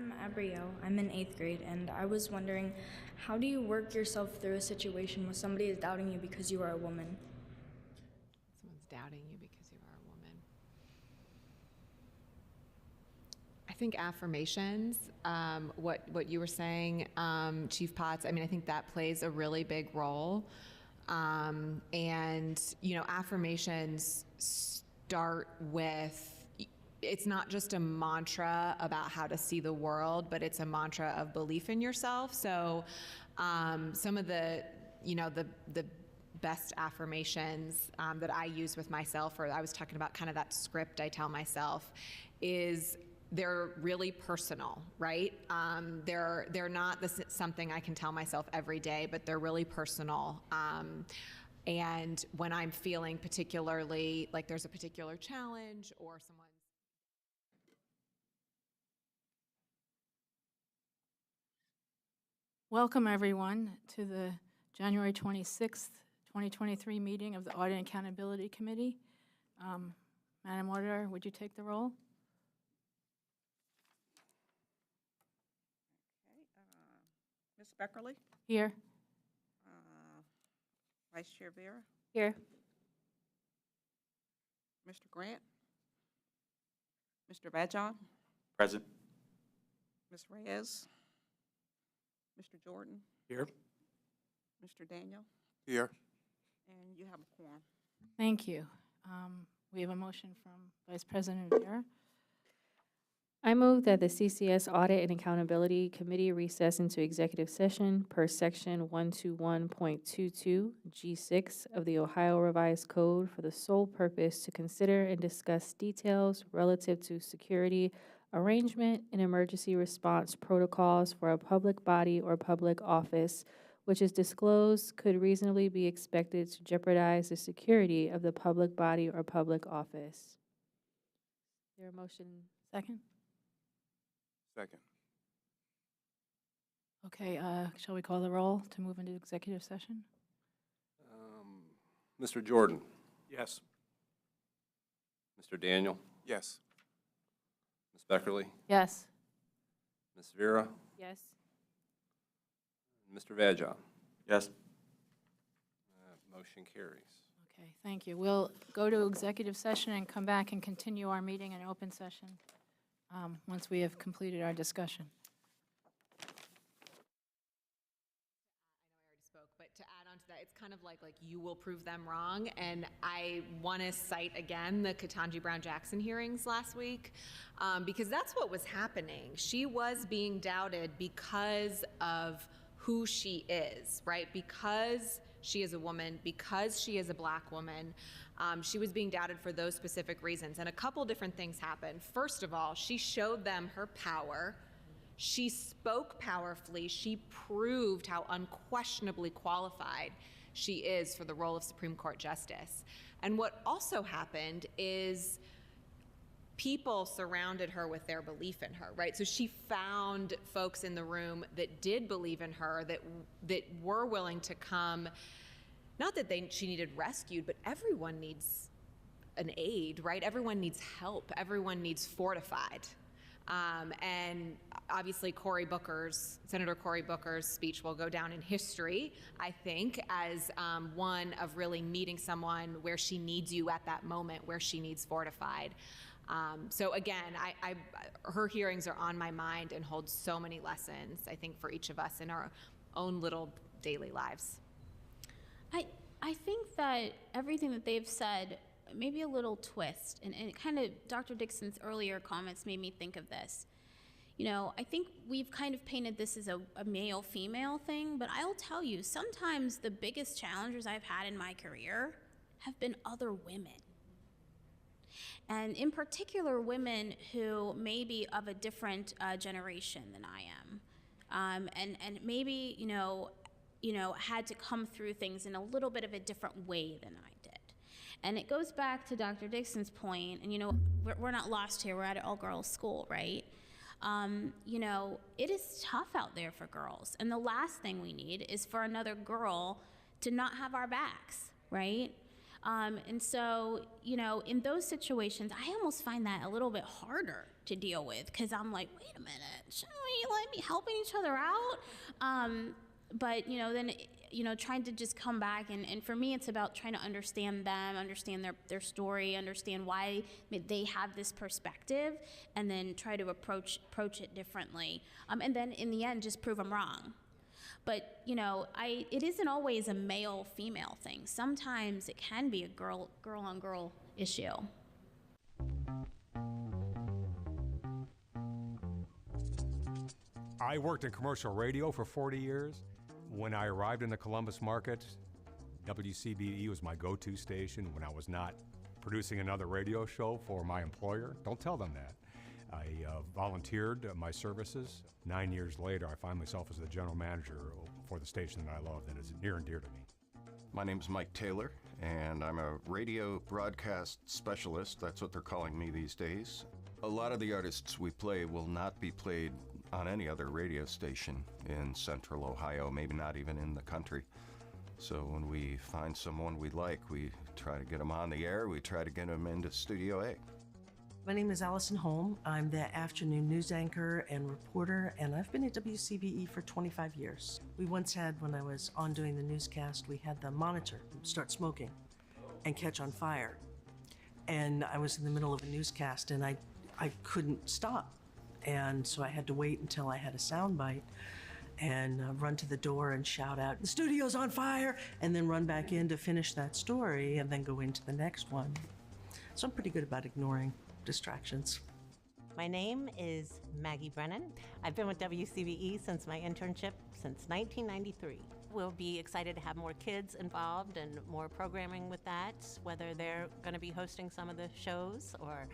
I'm Abrielle. I'm in 8th grade, and I was wondering, how do you work yourself through a situation where somebody is doubting you because you are a woman? Someone's doubting you because you are a woman. I think affirmations, what you were saying, Chief Potts, I mean, I think that plays a really big role. And, you know, affirmations start with, it's not just a mantra about how to see the world, but it's a mantra of belief in yourself. So some of the, you know, the best affirmations that I use with myself, or I was talking about kind of that script I tell myself, is they're really personal, right? They're not something I can tell myself every day, but they're really personal. And when I'm feeling particularly like there's a particular challenge or someone's. Welcome, everyone, to the January 26th, 2023 meeting of the Audit and Accountability Committee. Madam Auditor, would you take the roll? Okay, Ms. Beckerly, Here. Vice Chair Vera, Here. Mr. Grant, Mr. Vajon, Present. Ms. Reyes, Mr. Jordan, Here. Mr. Daniel, Here. and you have a quorum. Thank you. We have a motion from Vice President Vera. I move that the CCS Audit and Accountability Committee recess into executive session per section 121.22 G6 of the Ohio Revised Code for the sole purpose to consider and discuss details relative to security arrangement and emergency response protocols for a public body or public office which is disclosed could reasonably be expected to jeopardize the security of the public body or public office. Is there a motion? Second? Second. Okay, shall we call the roll to move into executive session? Mr. Jordan, Yes. Mr. Daniel, Yes. Ms. Beckerly, Yes. Ms. Vera, Yes. Mr. Vajon. Yes. Motion carries. Okay, thank you. We'll go to executive session and come back and continue our meeting in open session once we have completed our discussion. But to add on to that, it's kind of like you will prove them wrong. And I want to cite again the Ketanji Brown Jackson hearings last week because that's what was happening. She was being doubted because of who she is, right? Because she is a woman, because she is a Black woman, she was being doubted for those specific reasons. And a couple different things happened. First of all, she showed them her power. She spoke powerfully. She proved how unquestionably qualified she is for the role of Supreme Court Justice. And what also happened is people surrounded her with their belief in her, right? So she found folks in the room that did believe in her, that were willing to come. Not that she needed rescued, but everyone needs an aid, right? Everyone needs help. Everyone needs fortified. And obviously Senator Cory Booker's speech will go down in history, I think, as one of really meeting someone where she needs you at that moment, where she needs fortified. So again, her hearings are on my mind and hold so many lessons, I think, for each of us in our own little daily lives. I think that everything that they've said, maybe a little twist, and it kind of, Dr. Dixon's earlier comments made me think of this. You know, I think we've kind of painted this as a male-female thing, but I'll tell you, sometimes the biggest challenges I've had in my career have been other women. And in particular, women who may be of a different generation than I am. And maybe, you know, had to come through things in a little bit of a different way than I did. And it goes back to Dr. Dixon's point, and, you know, we're not lost here. We're at an all-girls school, right? You know, it is tough out there for girls. And the last thing we need is for another girl to not have our backs, right? And so, you know, in those situations, I almost find that a little bit harder to deal with because I'm like, wait a minute, shouldn't we like be helping each other out? But, you know, then, you know, trying to just come back and for me, it's about trying to understand them, understand their story, understand why they have this perspective, and then try to approach it differently. And then in the end, just prove them wrong. But, you know, it isn't always a male-female thing. Sometimes it can be a girl-on-girl issue. I worked in commercial radio for 40 years. When I arrived in the Columbus market, WCBE was my go-to station when I was not producing another radio show for my employer. Don't tell them that. I volunteered my services. 9 years later, I find myself as the general manager for the station that I love that is near and dear to me. My name is Mike Taylor, and I'm a radio broadcast specialist. That's what they're calling me these days. A lot of the artists we play will not be played on any other radio station in Central Ohio, maybe not even in the country. So when we find someone we like, we try to get them on the air. We try to get them into Studio A. My name is Allison Holm. I'm the afternoon news anchor and reporter, and I've been at WCBE for 25 years. We once had, when I was on doing the newscast, we had the monitor start smoking and catch on fire. And I was in the middle of a newscast, and I couldn't stop. And so I had to wait until I had a sound bite and run to the door and shout out, "The studio's on fire!" and then run back in to finish that story and then go into the next one. So I'm pretty good about ignoring distractions. My name is Maggie Brennan. I've been with WCBE since my internship since 1993. We'll be excited to have more kids involved and more programming with that, whether they're going to be hosting some of the shows or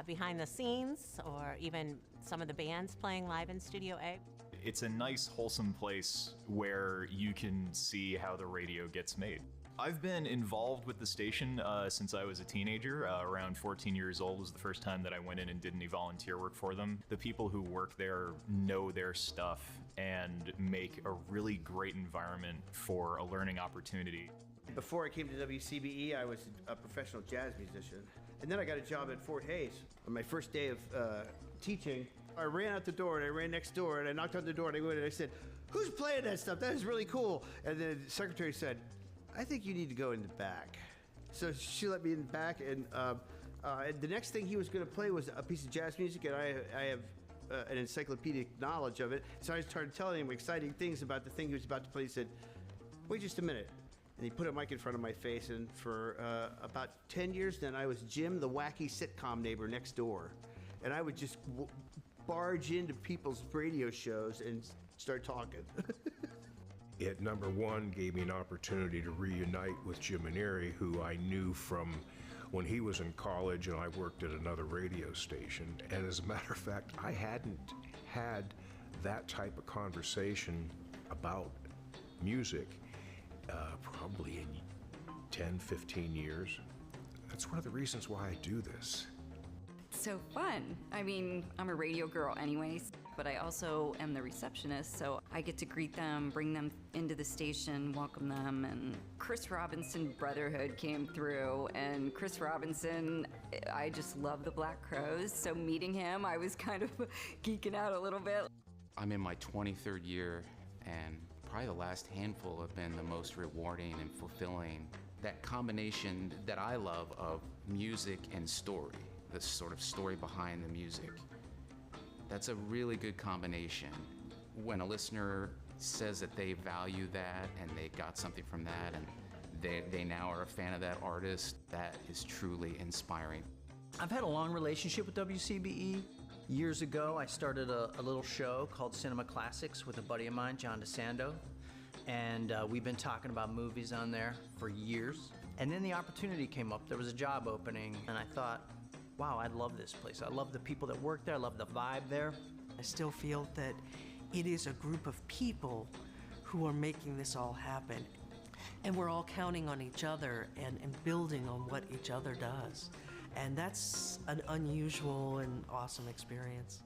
behind the scenes, or even some of the bands playing live in Studio A. It's a nice, wholesome place where you can see how the radio gets made. I've been involved with the station since I was a teenager. Around 14 years old was the first time that I went in and did any volunteer work for them. The people who work there know their stuff and make a really great environment for a learning opportunity. Before I came to WCBE, I was a professional jazz musician. And then I got a job at Fort Hays. On my first day of teaching, I ran out the door and I ran next door and I knocked on the door and I went and I said, "Who's playing that stuff? That is really cool." And then the secretary said, "I think you need to go in the back." So she let me in the back, and the next thing he was going to play was a piece of jazz music, and I have an encyclopedic knowledge of it. So I started telling him exciting things about the thing he was about to play. He said, "Wait just a minute." And he put a mic in front of my face, and for about 10 years then, I was Jim, the wacky sitcom neighbor next door. And I would just barge into people's radio shows and start talking. It, number one, gave me an opportunity to reunite with Jim Maneri, who I knew from when he was in college and I worked at another radio station. And as a matter of fact, I hadn't had that type of conversation about music probably in 10, 15 years. That's one of the reasons why I do this. So fun. I mean, I'm a radio girl anyways, but I also am the receptionist, so I get to greet them, bring them into the station, welcome them, and Chris Robinson Brotherhood came through, and Chris Robinson, I just love the Black Crowes, so meeting him, I was kind of geeking out a little bit. I'm in my 23rd year, and probably the last handful have been the most rewarding and fulfilling. That combination that I love of music and story, the sort of story behind the music, that's a really good combination. When a listener says that they value that and they got something from that and they now are a fan of that artist, that is truly inspiring. I've had a long relationship with WCBE. Years ago, I started a little show called Cinema Classics with a buddy of mine, John DeSando, and we've been talking about movies on there for years. And then the opportunity came up. There was a job opening, and I thought, wow, I love this place. I love the people that work there. I love the vibe there. I still feel that it is a group of people who are making this all happen. And we're all counting on each other and building on what each other does. And that's an unusual and awesome experience.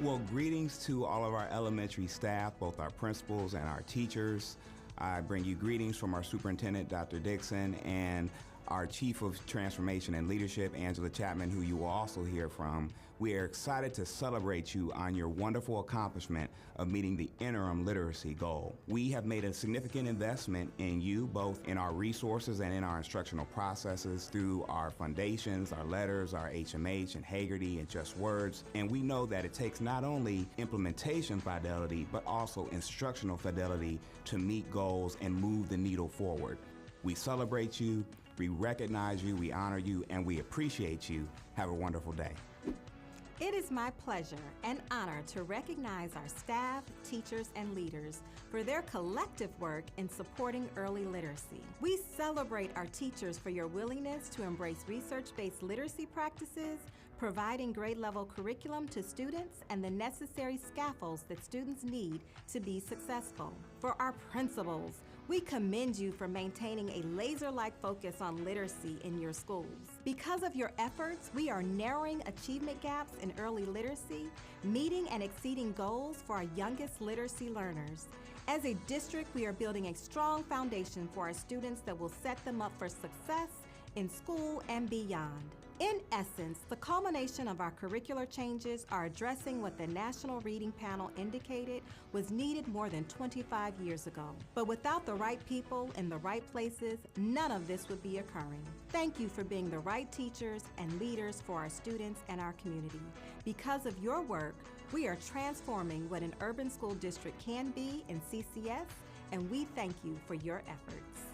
Well, greetings to all of our elementary staff, both our principals and our teachers. I bring you greetings from our superintendent, Dr. Dixon, and our Chief of Transformation and Leadership, Angela Chapman, who you will also hear from. We are excited to celebrate you on your wonderful accomplishment of meeting the interim literacy goal. We have made a significant investment in you, both in our resources and in our instructional processes through our foundations, our letters, our HMH and Hagerty and Just Words. And we know that it takes not only implementation fidelity, but also instructional fidelity to meet goals and move the needle forward. We celebrate you. We recognize you, we honor you, and we appreciate you. Have a wonderful day. It is my pleasure and honor to recognize our staff, teachers, and leaders for their collective work in supporting early literacy. We celebrate our teachers for your willingness to embrace research-based literacy practices, providing grade-level curriculum to students and the necessary scaffolds that students need to be successful. For our principals, we commend you for maintaining a laser-like focus on literacy in your schools. Because of your efforts, we are narrowing achievement gaps in early literacy, meeting and exceeding goals for our youngest literacy learners. As a district, we are building a strong foundation for our students that will set them up for success in school and beyond. In essence, the culmination of our curricular changes are addressing what the National Reading Panel indicated was needed more than 25 years ago. But without the right people in the right places, none of this would be occurring. Thank you for being the right teachers and leaders for our students and our community. Because of your work, we are transforming what an urban school district can be in CCS, and we thank you for your efforts.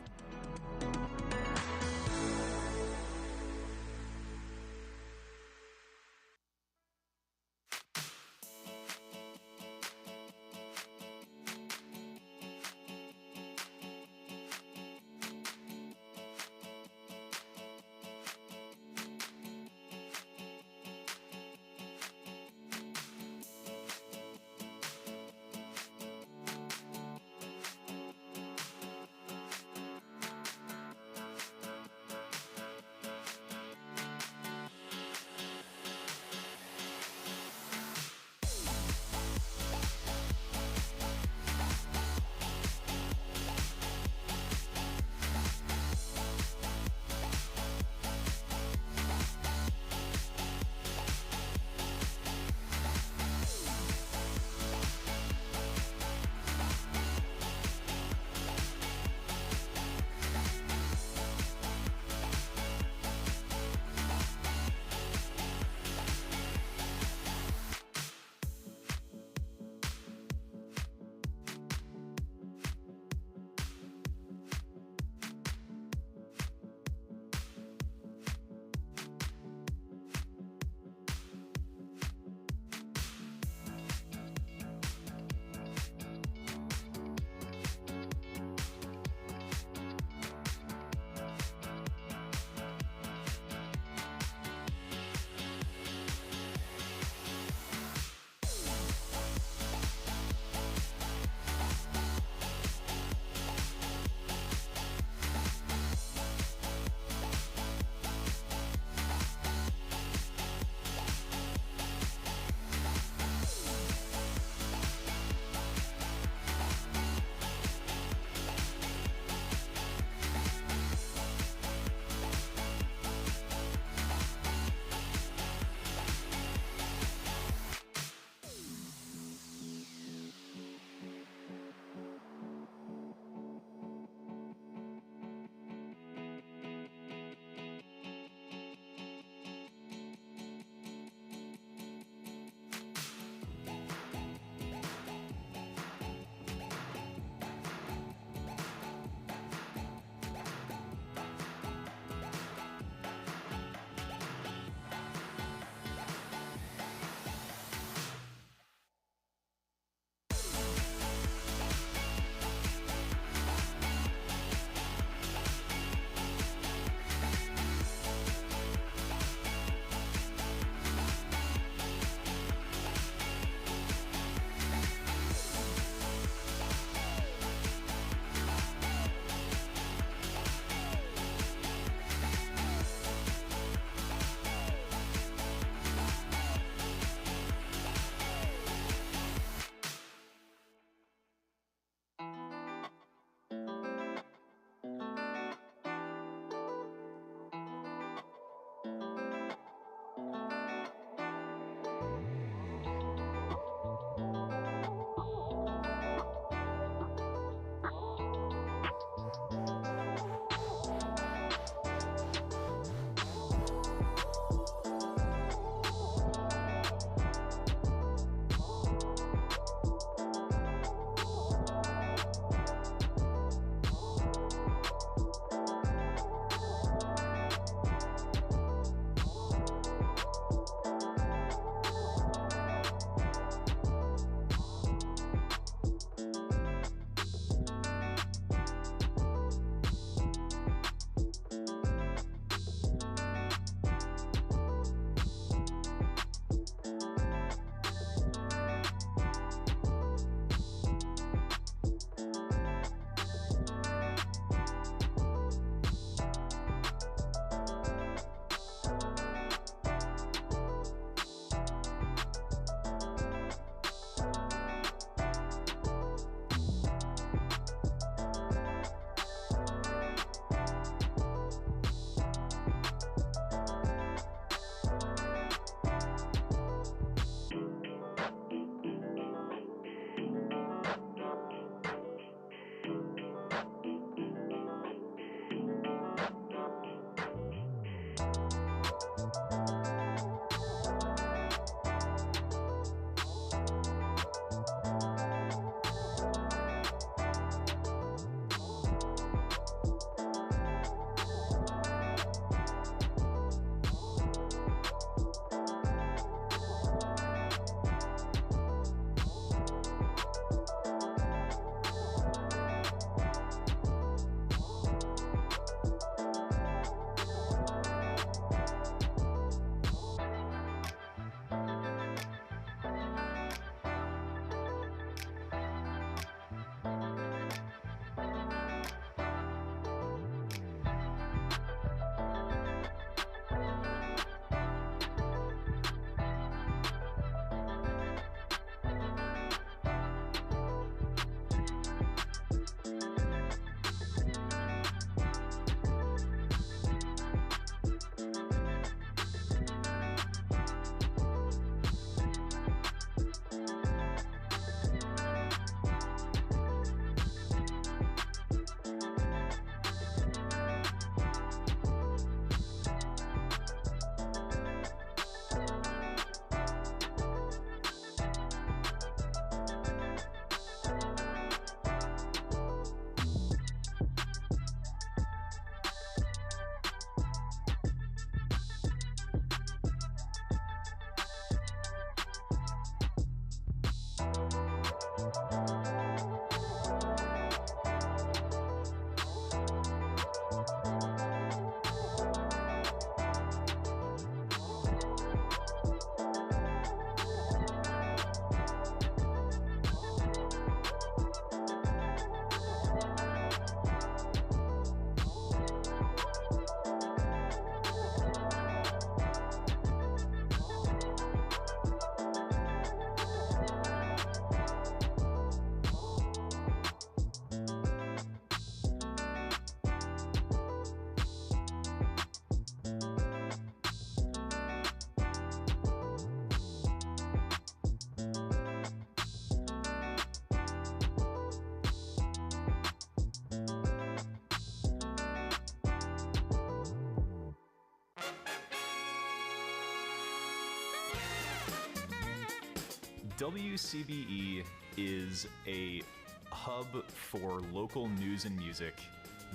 WCBE is a hub for local news and music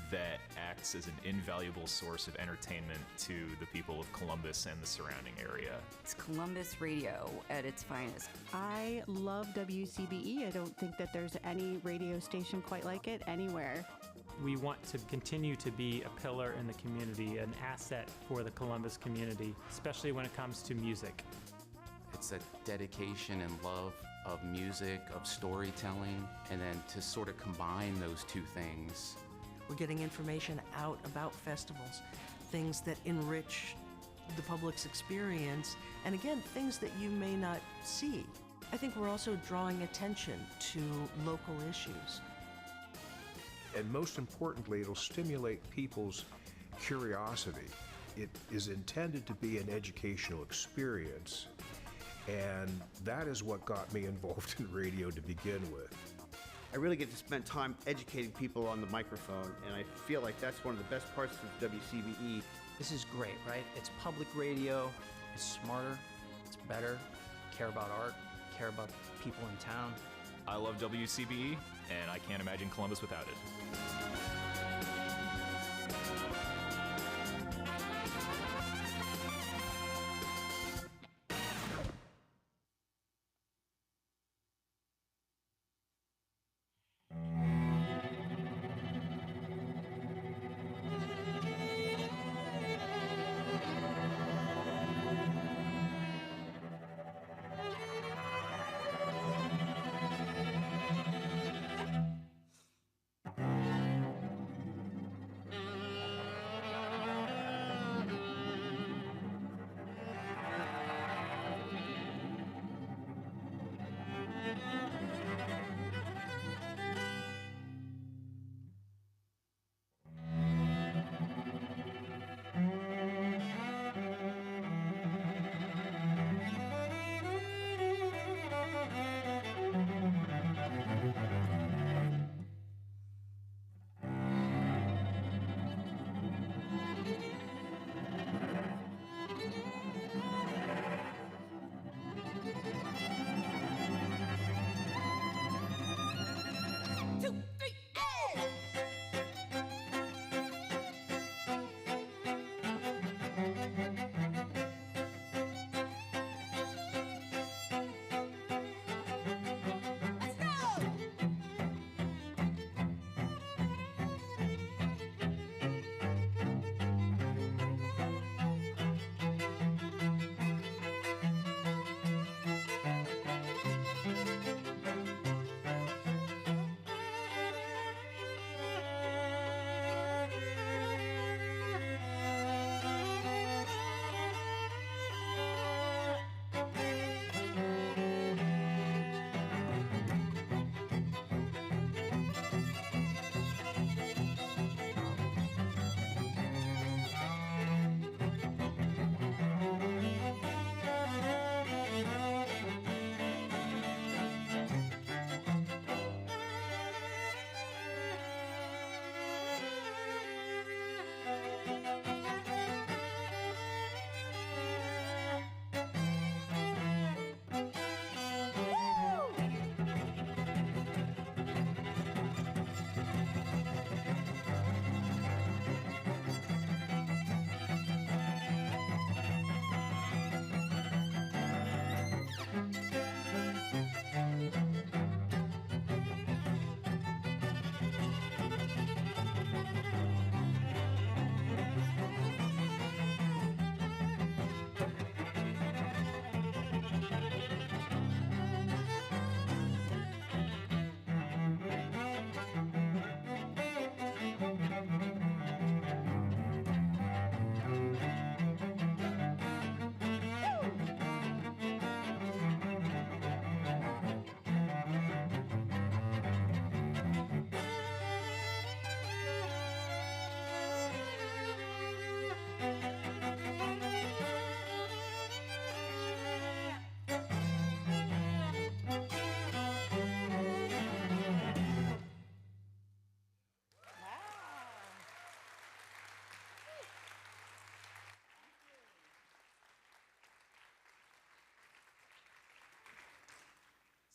that acts as an invaluable source of entertainment to the people of Columbus and the surrounding area. It's Columbus radio at its finest. I love WCBE. I don't think that there's any radio station quite like it anywhere. We want to continue to be a pillar in the community, an asset for the Columbus community, especially when it comes to music. It's a dedication and love of music, of storytelling, and then to sort of combine those two things. We're getting information out about festivals, things that enrich the public's experience, and again, things that you may not see. I think we're also drawing attention to local issues. And most importantly, it'll stimulate people's curiosity. It is intended to be an educational experience, and that is what got me involved in radio to begin with. I really get to spend time educating people on the microphone, and I feel like that's one of the best parts of WCBE. This is great, right? It's public radio, it's smarter, it's better, care about art, care about people in town. I love WCBE, and I can't imagine Columbus without it.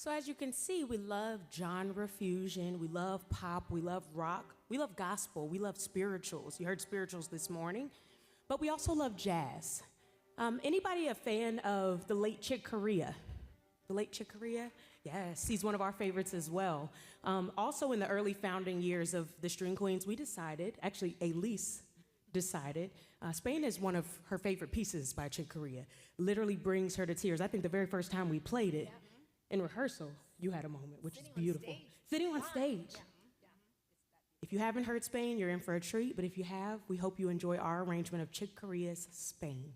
So as you can see, we love genre fusion, we love pop, we love rock, we love gospel, we love spirituals. You heard spirituals this morning, but we also love jazz. Anybody a fan of the late Chick Corea? The late Chick Corea? Yes, he's one of our favorites as well. Also in the early founding years of the String Queens, we decided, actually Elise decided, Spain is one of her favorite pieces by Chick Corea. Literally brings her to tears. I think the very first time we played it, in rehearsal, you had a moment, which is beautiful. Sitting on stage. If you haven't heard Spain, you're in for a treat, but if you have, we hope you enjoy our arrangement of Chick Corea's Spain.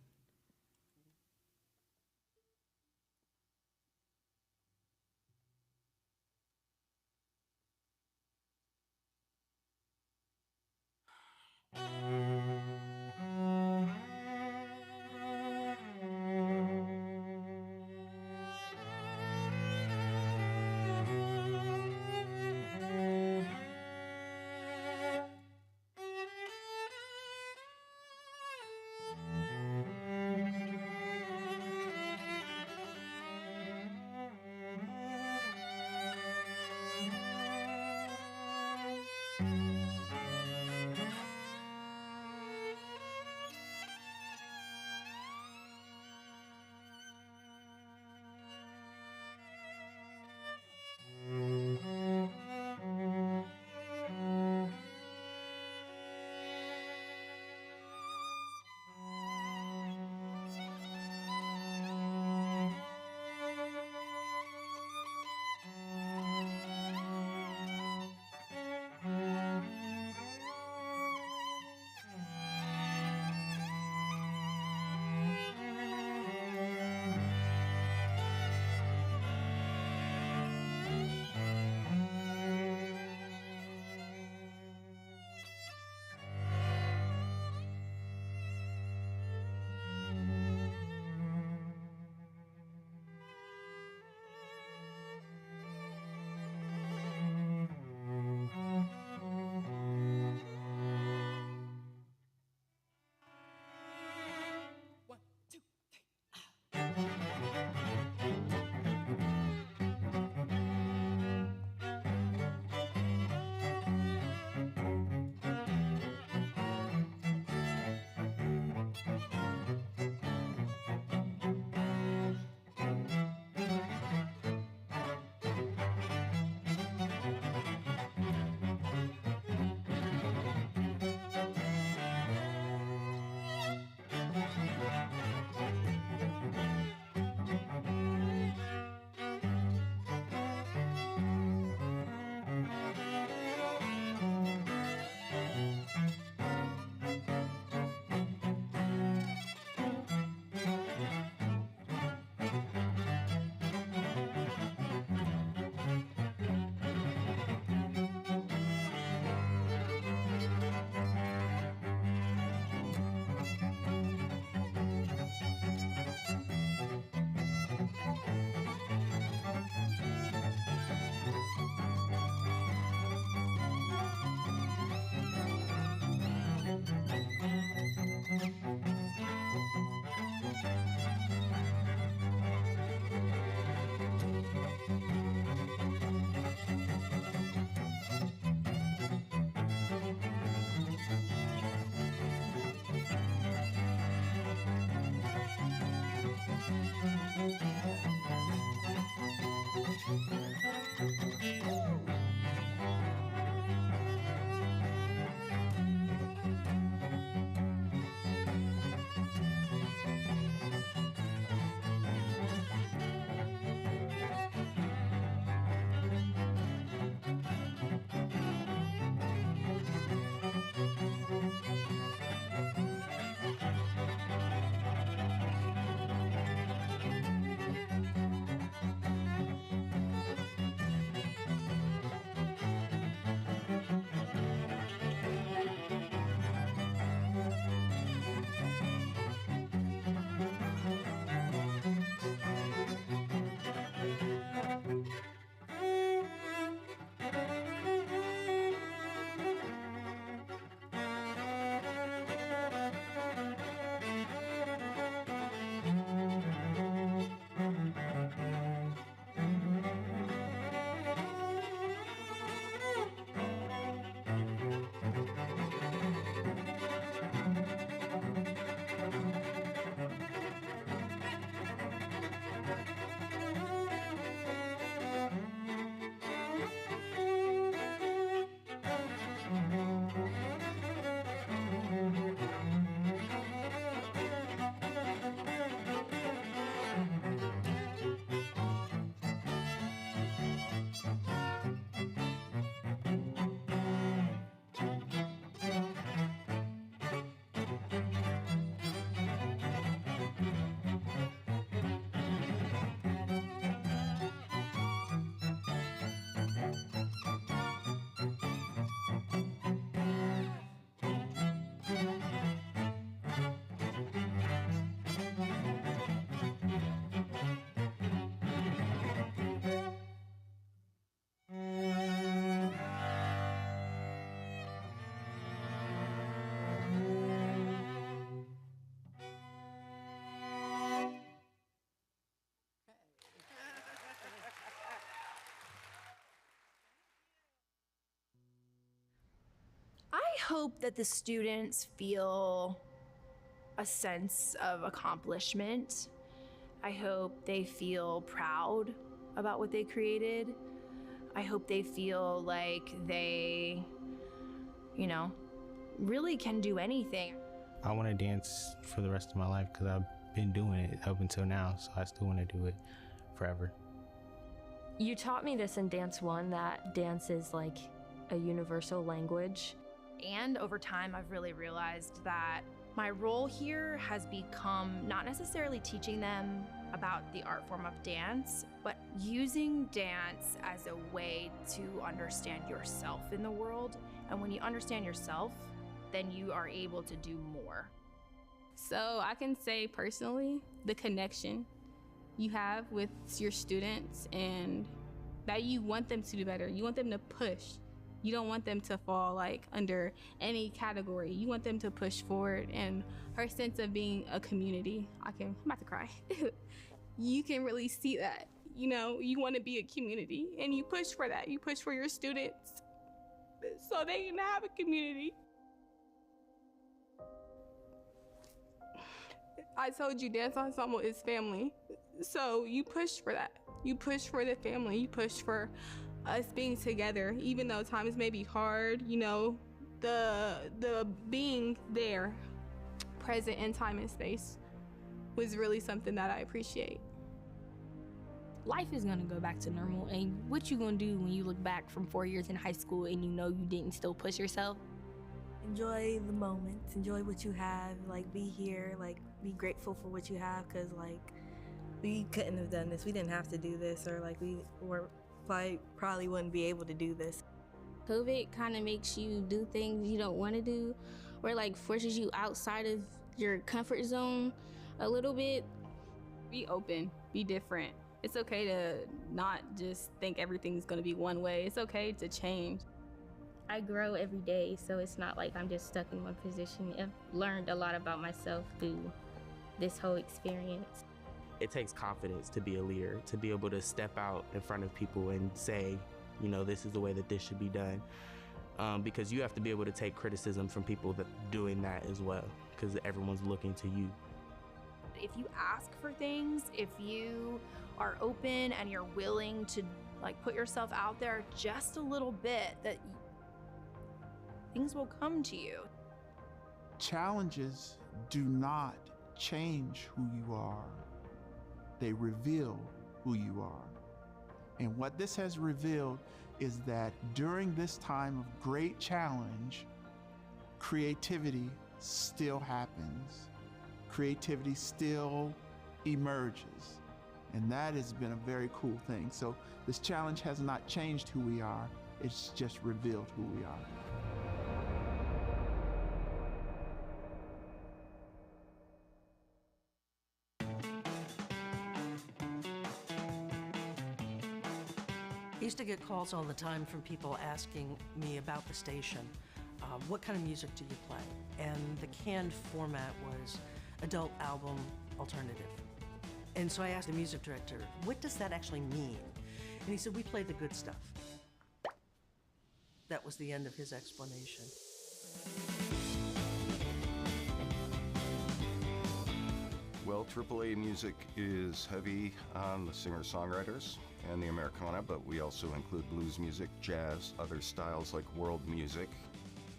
hope that the students feel a sense of accomplishment. I hope they feel proud about what they created. I hope they feel like they, really can do anything. I want to dance for the rest of my life because I've been doing it up until now, so I still want to do it forever. You taught me this in Dance 1, that dance is like a universal language. And over time, I've really realized that my role here has become not necessarily teaching them about the art form of dance, but using dance as a way to understand yourself in the world. And when you understand yourself, then you are able to do more. So I can say personally, the connection you have with your students and that you want them to do better. You want them to push. You don't want them to fall under any category. You want them to push forward, and her sense of being a community, I'm about to cry. You can really see that. You want to be a community and you push for that. You push for your students so they can have a community. I told you dance ensemble is family. So you push for that. You push for the family. You push for us being together, even though times may be hard, the being there, present in time and space, was really something that I appreciate. Life is gonna go back to normal, and what you gonna do when you look back from 4 years in high school and you didn't still push yourself? Enjoy the moments, enjoy what you have, be here, be grateful for what you have, because we couldn't have done this, we didn't have to do this, or we were probably wouldn't be able to do this. COVID kind of makes you do things you don't want to do, or forces you outside of your comfort zone a little bit. Be open, be different. It's okay to not just think everything's gonna be one way. It's okay to change. I grow every day, so it's not like I'm just stuck in one position. I've learned a lot about myself through this whole experience. It takes confidence to be a leader, to be able to step out in front of people and say, this is the way that this should be done. Because you have to be able to take criticism from people that doing that as well, because everyone's looking to you. If you ask for things, if you are open and you're willing to put yourself out there just a little bit, that things will come to you. Challenges do not change who you are. They reveal who you are. And what this has revealed is that during this time of great challenge, creativity still happens. Creativity still emerges. And that has been a very cool thing. So this challenge has not changed who we are, it's just revealed who we are. I used to get calls all the time from people asking me about the station. What kind of music do you play? And the canned format was adult album alternative. And so I asked the music director, what does that actually mean? And he said, we play the good stuff. That was the end of his explanation. Well, AAA music is heavy on the singer-songwriters and the Americana, but we also include blues music, jazz, other styles like world music.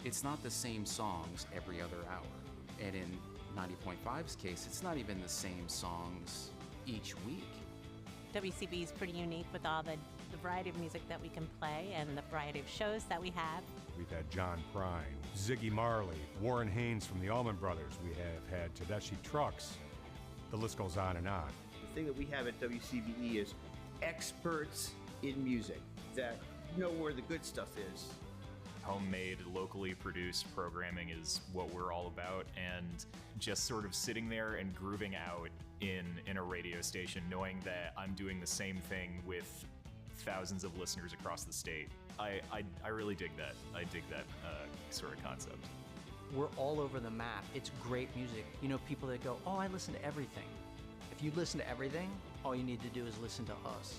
It's not the same songs every other hour. And in 90.5's case, it's not even the same songs each week. WCB is pretty unique with all the variety of music that we can play and the variety of shows that we have. We've had John Prine, Ziggy Marley, Warren Haynes from the Allman Brothers. We have had Tedeschi Trucks. The list goes on and on. The thing that we have at WCBE is experts in music that know where the good stuff is. Homemade, locally produced programming is what we're all about, and just sort of sitting there and grooving out in a radio station, knowing that I'm doing the same thing with thousands of listeners across the state. I really dig that. I dig that sort of concept. We're all over the map. It's great music. People that go, oh, I listen to everything. If you listen to everything, all you need to do is listen to us.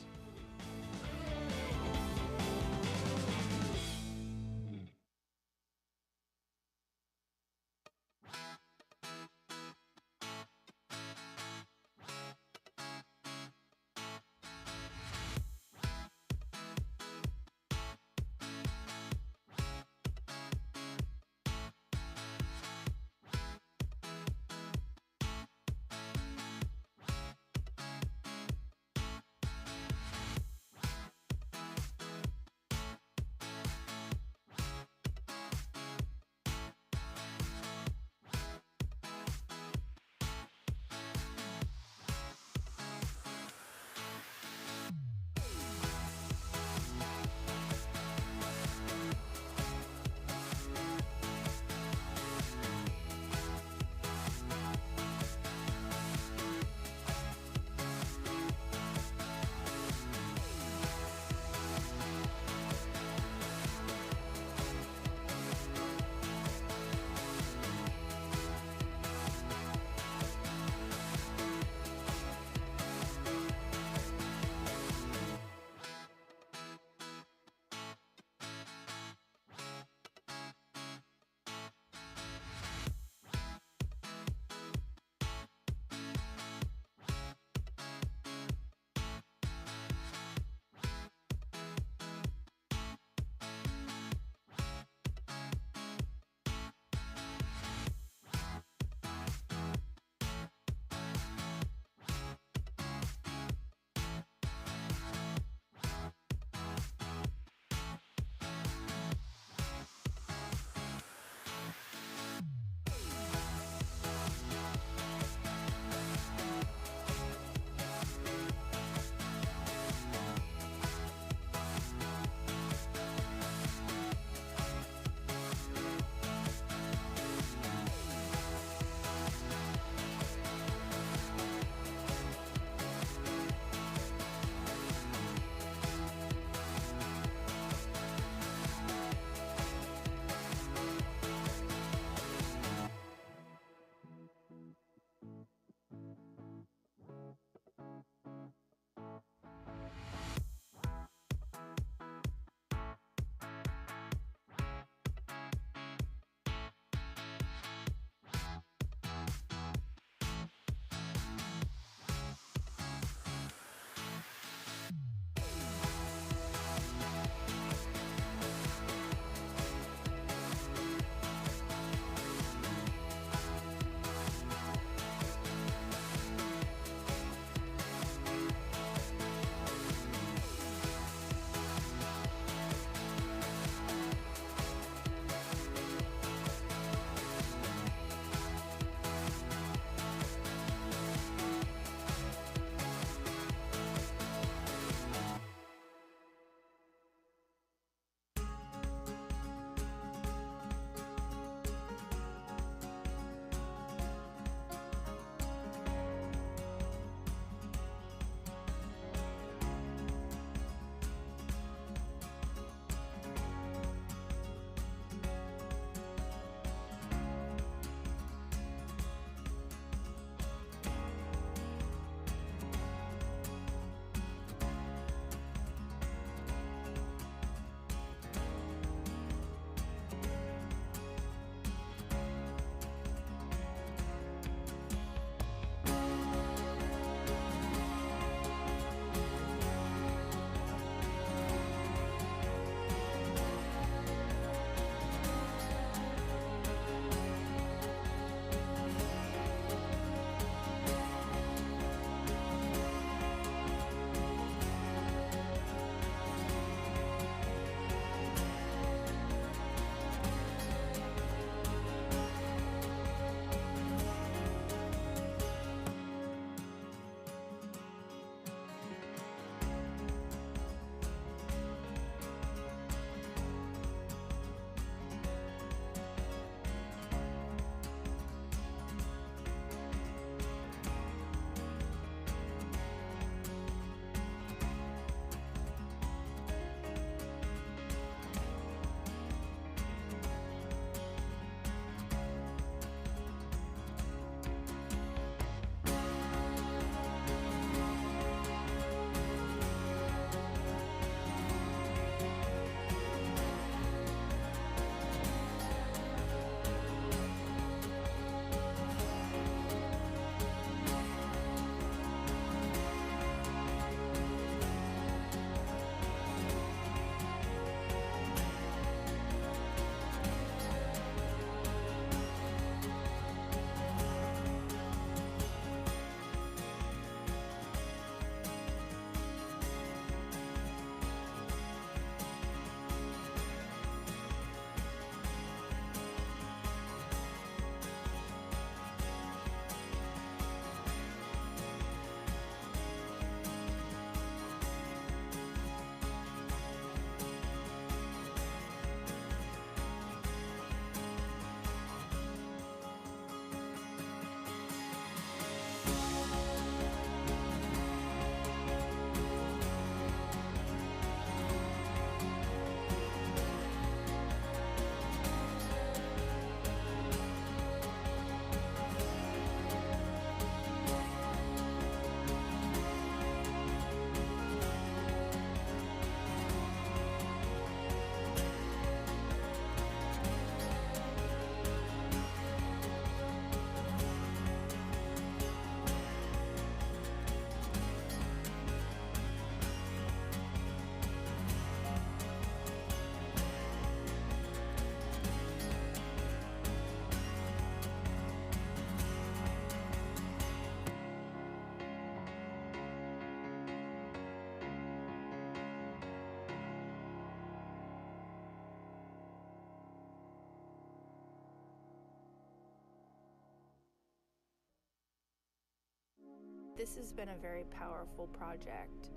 This has been a very powerful project.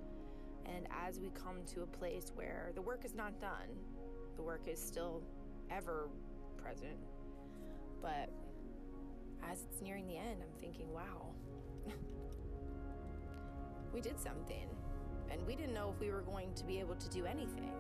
And as we come to a place where the work is not done, the work is still ever present. But as it's nearing the end, I'm thinking, wow, we did something. And we didn't know if we were going to be able to do anything.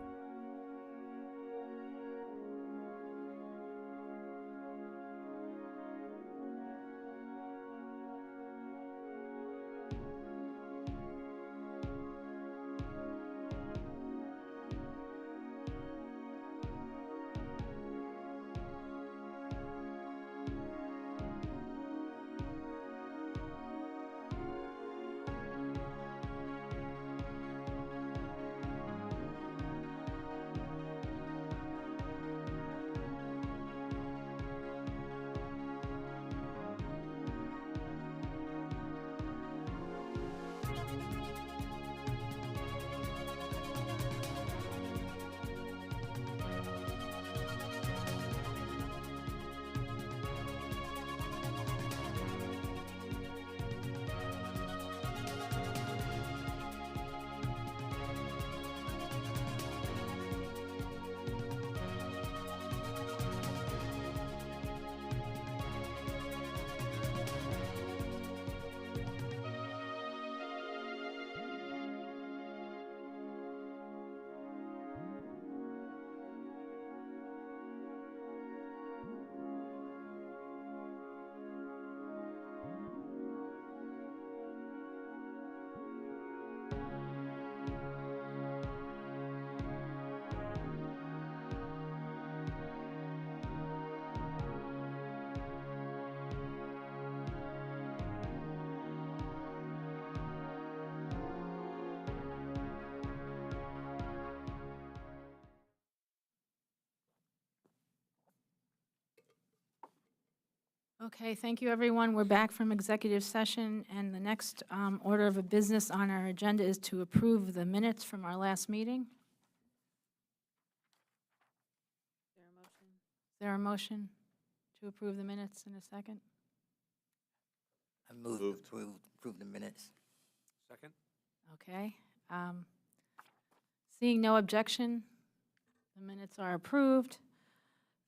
Okay, thank you, everyone. We're back from executive session, and the next order of a business on our agenda is to approve the minutes from our last meeting. Is there a motion to approve the minutes in a second? I move to approve the minutes. Second? Okay. Seeing no objection, the minutes are approved.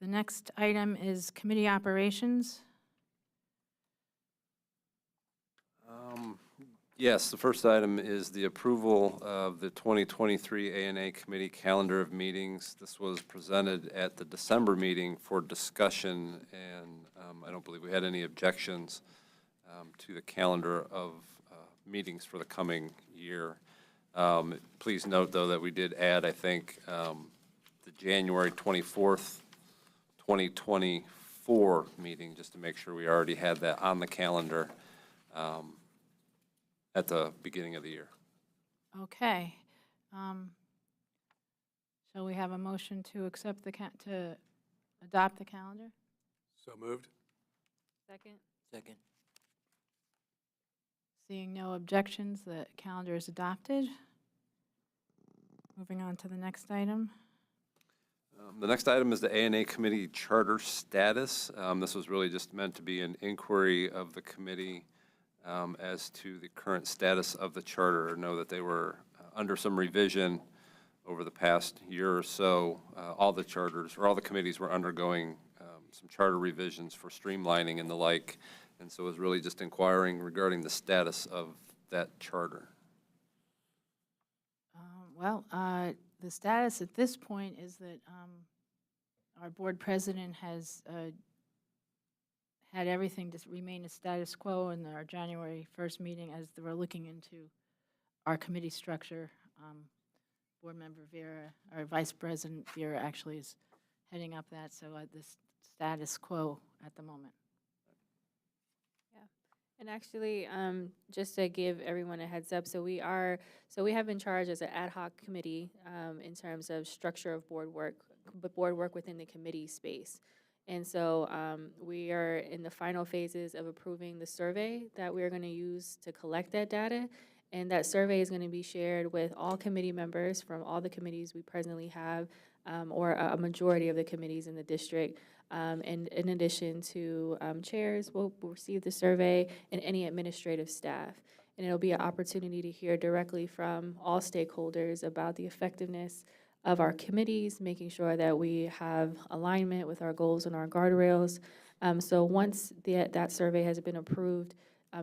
The next item is committee operations. Yes, the first item is the approval of the 2023 ANA Committee calendar of meetings. This was presented at the December meeting for discussion, and I don't believe we had any objections to the calendar of meetings for the coming year. Please note, though, that we did add, I think, the January 24th, 2024 meeting, just to make sure we already had that on the calendar at the beginning of the year. Okay. Shall we have a motion to accept to adopt the calendar? So moved. Second. Second. Seeing no objections, the calendar is adopted. Moving on to the next item. The next item is the ANA Committee charter status. This was really just meant to be an inquiry of the committee as to the current status of the charter. Know that they were under some revision over the past year or so. All the charters, or all the committees, were undergoing some charter revisions for streamlining and the like, and so it was really just inquiring regarding the status of that charter. The status at this point is that our board president has had everything just remain a status quo in our January 1st meeting as we're looking into our committee structure. Board member Vera, our vice president Vera, actually is heading up that, so this status quo at the moment. And actually, just to give everyone a heads up, so we have been charged as an ad hoc committee in terms of structure of board work within the committee space. And so we are in the final phases of approving the survey that we're going to use to collect that data. And that survey is going to be shared with all committee members from all the committees we presently have, or a majority of the committees in the district. And in addition to chairs, will receive the survey, and any administrative staff. and it'll be an opportunity to hear directly from all stakeholders about the effectiveness of our committees, making sure that we have alignment with our goals and our guardrails. So once that survey has been approved,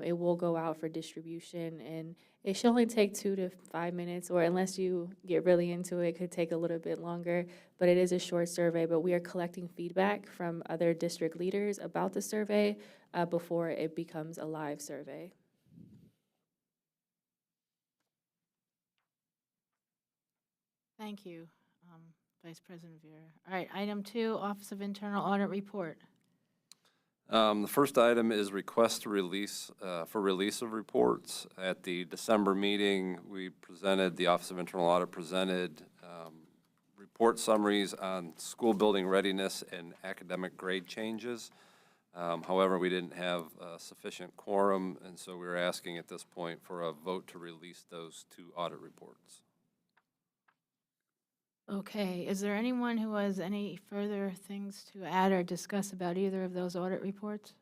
it will go out for distribution, and it should only take 2 to 5 minutes, or unless you get really into it, it could take a little bit longer, but it is a short survey. But we are collecting feedback from other district leaders about the survey before it becomes a live survey. Thank you, Vice President Vera. All right, item 2, Office of Internal Audit Report. The first item is request to release, for release of reports. At the December meeting, the Office of Internal Audit presented report summaries on school building readiness and academic grade changes. However, we didn't have sufficient quorum, and so we were asking at this point for a vote to release those 2 audit reports. Okay, is there anyone who has any further things to add or discuss about either of those audit reports?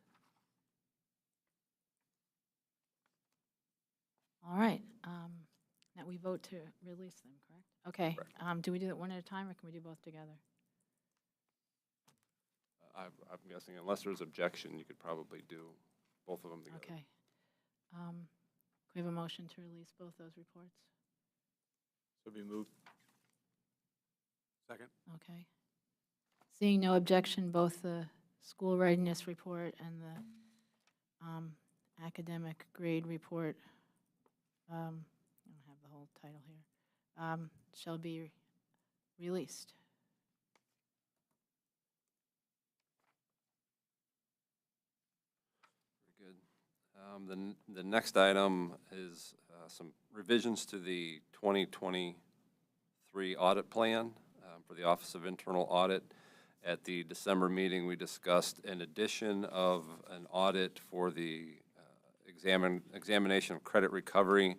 All right, now we vote to release them, correct? Okay, do we do it one at a time, or can we do both together? I'm guessing unless there's objection, you could probably do both of them together. Okay. Can we have a motion to release both those reports? So be moved. Second. Okay. Seeing no objection, both the school readiness report and the academic grade report, I don't have the whole title here, shall be released. Very good. The next item is some revisions to the 2023 audit plan for the Office of Internal Audit. At the December meeting, we discussed an addition of an audit for the examination of credit recovery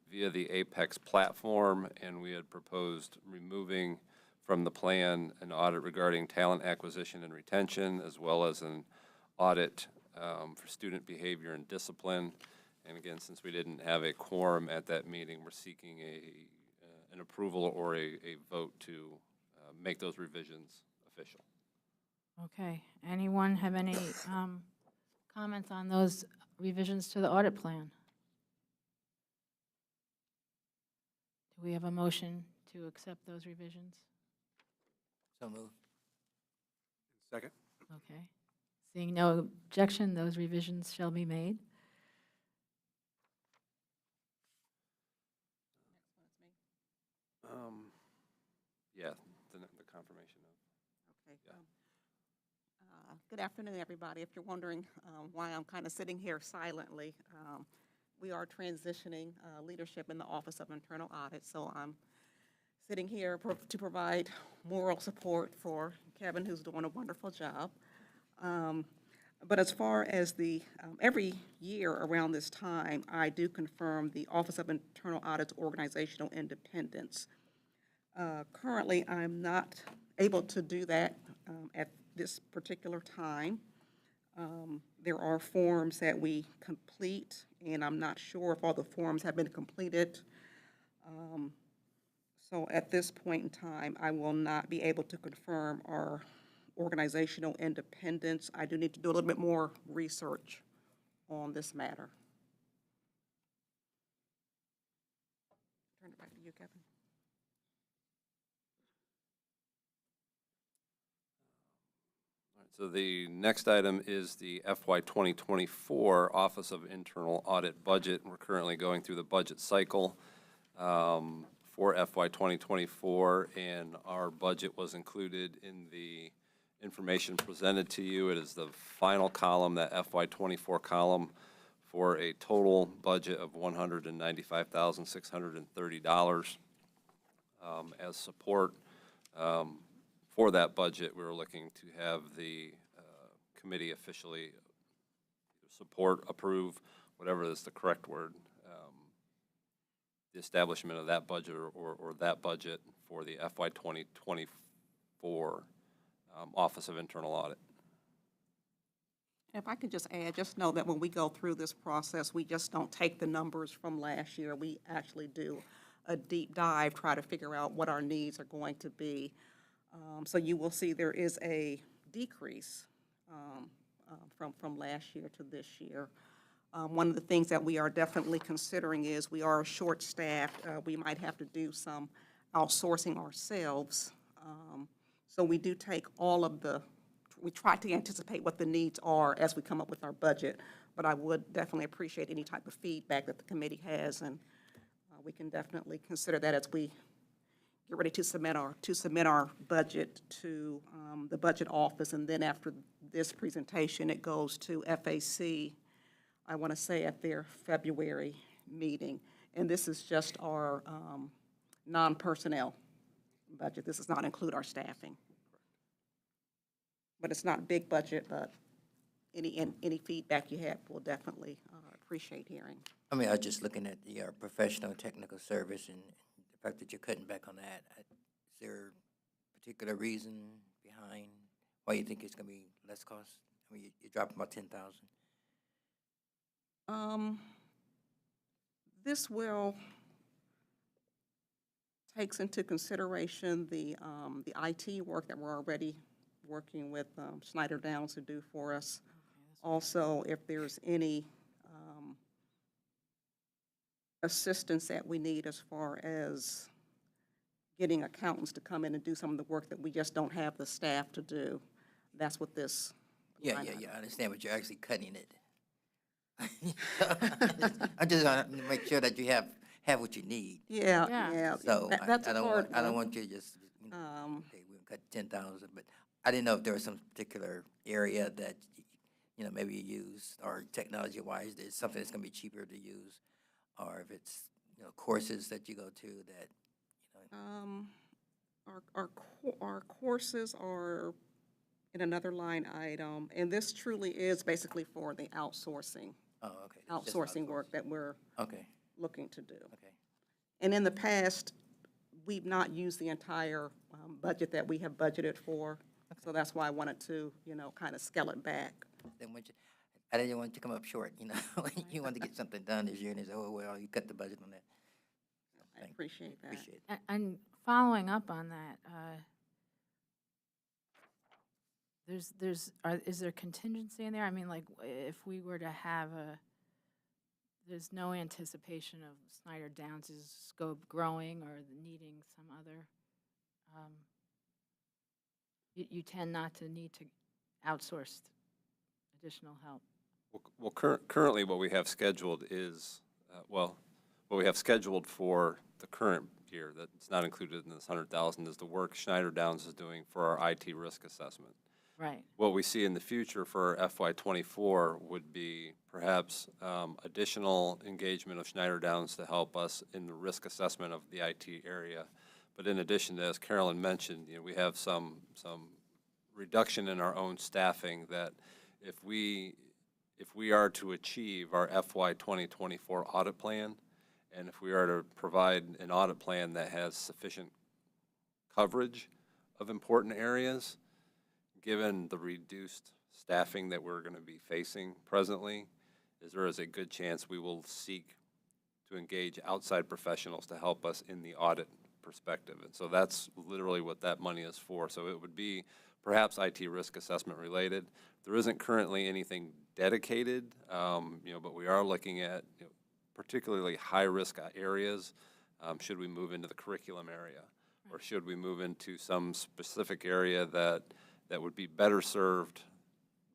via the Apex platform, and we had proposed removing from the plan an audit regarding talent acquisition and retention, as well as an audit for student behavior and discipline. And again, since we didn't have a quorum at that meeting, we're seeking an approval or a vote to make those revisions official. Okay, anyone have any comments on those revisions to the audit plan? Do we have a motion to accept those revisions? So moved. Second. Okay. Seeing no objection, those revisions shall be made. Yeah, the confirmation of. Okay. Yeah. Good afternoon, everybody. If you're wondering why I'm kind of sitting here silently, we are transitioning leadership in the Office of Internal Audit, so I'm sitting here to provide moral support for Kevin, who's doing a wonderful job. But as far as the every year around this time, I do confirm the Office of Internal Audit's organizational independence. Currently, I'm not able to do that at this particular time. There are forms that we complete, and I'm not sure if all the forms have been completed. So at this point in time, I will not be able to confirm our organizational independence. I do need to do a little bit more research on this matter. Turn it back to you, Kevin. So the next item is the FY 2024 Office of Internal Audit budget. We're currently going through the budget cycle for FY 2024, and our budget was included in the information presented to you. It is the final column, that FY 24 column, for a total budget of $195,630. As support for that budget, we were looking to have the committee officially support, approve, whatever is the correct word, the establishment of that budget or that budget for the FY 2024 Office of Internal Audit. If I could just add, just know that when we go through this process, we just don't take the numbers from last year. We actually do a deep dive, try to figure out what our needs are going to be. So you will see there is a decrease from last year to this year. One of the things that we are definitely considering is we are short-staffed. We might have to do some outsourcing ourselves. So we do take all of we try to anticipate what the needs are as we come up with our budget, but I would definitely appreciate any type of feedback that the committee has, and we can definitely consider that as we get ready to submit our budget to the budget office, and then after this presentation, it goes to FAC, I want to say at their February meeting, and this is just our non-personnel budget. This does not include our staffing. But it's not a big budget, but any feedback you have, we'll definitely appreciate hearing. I mean, I was just looking at the professional technical service and the fact that you're cutting back on that. Is there a particular reason behind why you think it's going to be less cost? I mean, you're dropping about 10,000. This will takes into consideration the IT work that we're already working with Schneider Downs to do for us. Also, if there's any assistance that we need as far as getting accountants to come in and do some of the work that we just don't have the staff to do, that's what this. Yeah, I understand, but you're actually cutting it. I just want to make sure that you have what you need. Yeah. So That's I don't hard want you to just okay, we'll cut 10,000, but I didn't know if there was some particular area that maybe you use, or technology-wise, there's something that's going to be cheaper to use, or if it's courses that you go to that. Our courses are in another line item, and this truly is basically for the outsourcing. Oh, okay. Outsourcing work that we're looking to do. Okay. And in the past, we've not used the entire budget that we have budgeted for, so that's why I wanted to, kind of scale it back. Then I didn't want you to come up short, You wanted to get something done this year, and they said, oh, well, you cut the budget on that. I appreciate that. Appreciate it. And following up on that, is there contingency in there? I mean, like, if we were to have there's no anticipation of Snyder Downs' scope growing or needing some other, you tend not to need to outsource additional help. Well, currently what we have scheduled is, what we have scheduled for the current year that's not included in this 100,000 is the work Schneider Downs is doing for our IT risk assessment. Right. What we see in the future for FY24 would be perhaps additional engagement of Schneider Downs to help us in the risk assessment of the IT area. But in addition to, as Carolyn mentioned, we have some reduction in our own staffing that if we are to achieve our FY 2024 audit plan, and if we are to provide an audit plan that has sufficient coverage of important areas, given the reduced staffing that we're going to be facing presently, there is a good chance we will seek to engage outside professionals to help us in the audit perspective. And so that's literally what that money is for. So it would be perhaps IT risk assessment related. There isn't currently anything dedicated, but we are looking at particularly high-risk areas. Should we move into the curriculum area, or should we move into some specific area that would be better served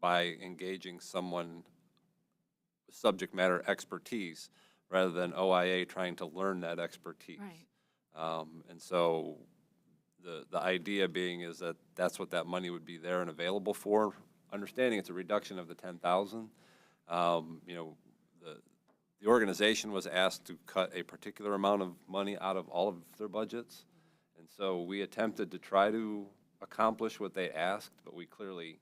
by engaging someone with subject matter expertise rather than OIA trying to learn that expertise. Right. And so the idea being is that that's what that money would be there and available for. Understanding it's a reduction of the 10,000. The organization was asked to cut a particular amount of money out of all of their budgets, and so we attempted to try to accomplish what they asked, but we clearly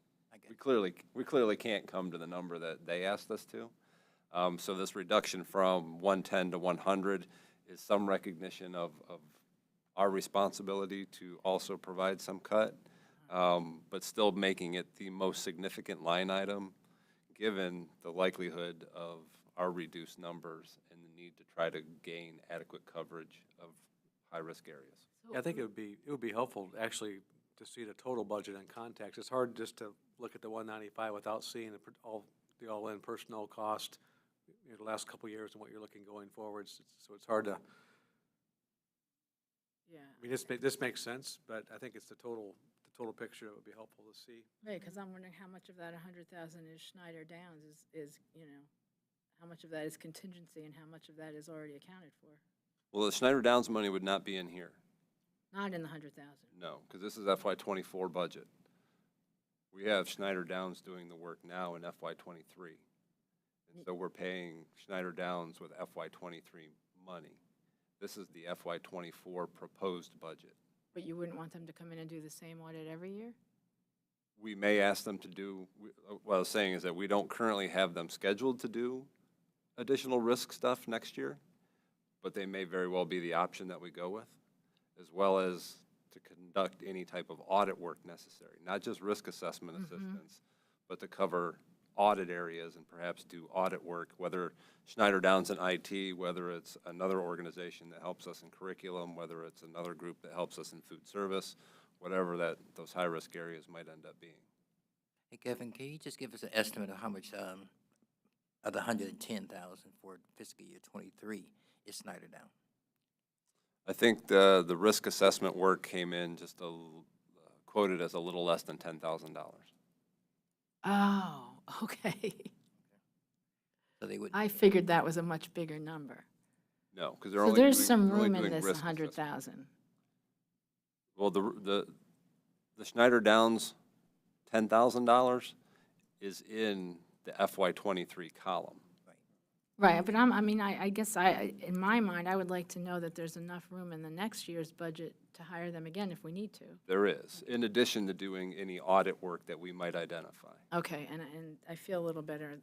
can't come to the number that they asked us to. So this reduction from 110 to 100 is some recognition of our responsibility to also provide some cut, but still making it the most significant line item, given the likelihood of our reduced numbers and the need to try to gain adequate coverage of high-risk areas. Yeah, I think it would be helpful actually to see the total budget in context. It's hard just to look at the 195 without seeing the all-in personnel cost, the last couple of years and what you're looking going forwards. So it's hard to. Yeah. I mean, this makes sense, but I think it's the total picture that would be helpful to see. Right, because I'm wondering how much of that 100,000 is Schneider Downs is, how much of that is contingency and how much of that is already accounted for? Well, the Schneider Downs money would not be in here. Not in the 100,000. No, because this is FY24 budget. We have Schneider Downs doing the work now in FY23. And so we're paying Schneider Downs with FY23 money. This is the FY24 proposed budget. But you wouldn't want them to come in and do the same audit every year? We may ask them to do, what I was saying is that we don't currently have them scheduled to do additional risk stuff next year, but they may very well be the option that we go with, as well as to conduct any type of audit work necessary, not just risk assessment assistance, but to cover audit areas and perhaps do audit work, whether Schneider Downs in IT, whether it's another organization that helps us in curriculum, whether it's another group that helps us in food service, whatever those high-risk areas might end up being. Hey, Kevin, can you just give us an estimate of how much of the 110,000 for fiscal year 23 is Snyder Down? I think the risk assessment work came in just quoted as a little less than $10,000. Oh, okay. So they would. I figured that was a much bigger number. No, because they're So only there's doing, some they're only room in doing this risk 100,000. Well, the Schneider Downs $10,000 is in the FY23 column. Right, but I guess in my mind, I would like to know that there's enough room in the next year's budget to hire them again if we need to. There is, in addition to doing any audit work that we might identify. Okay, and I feel a little better.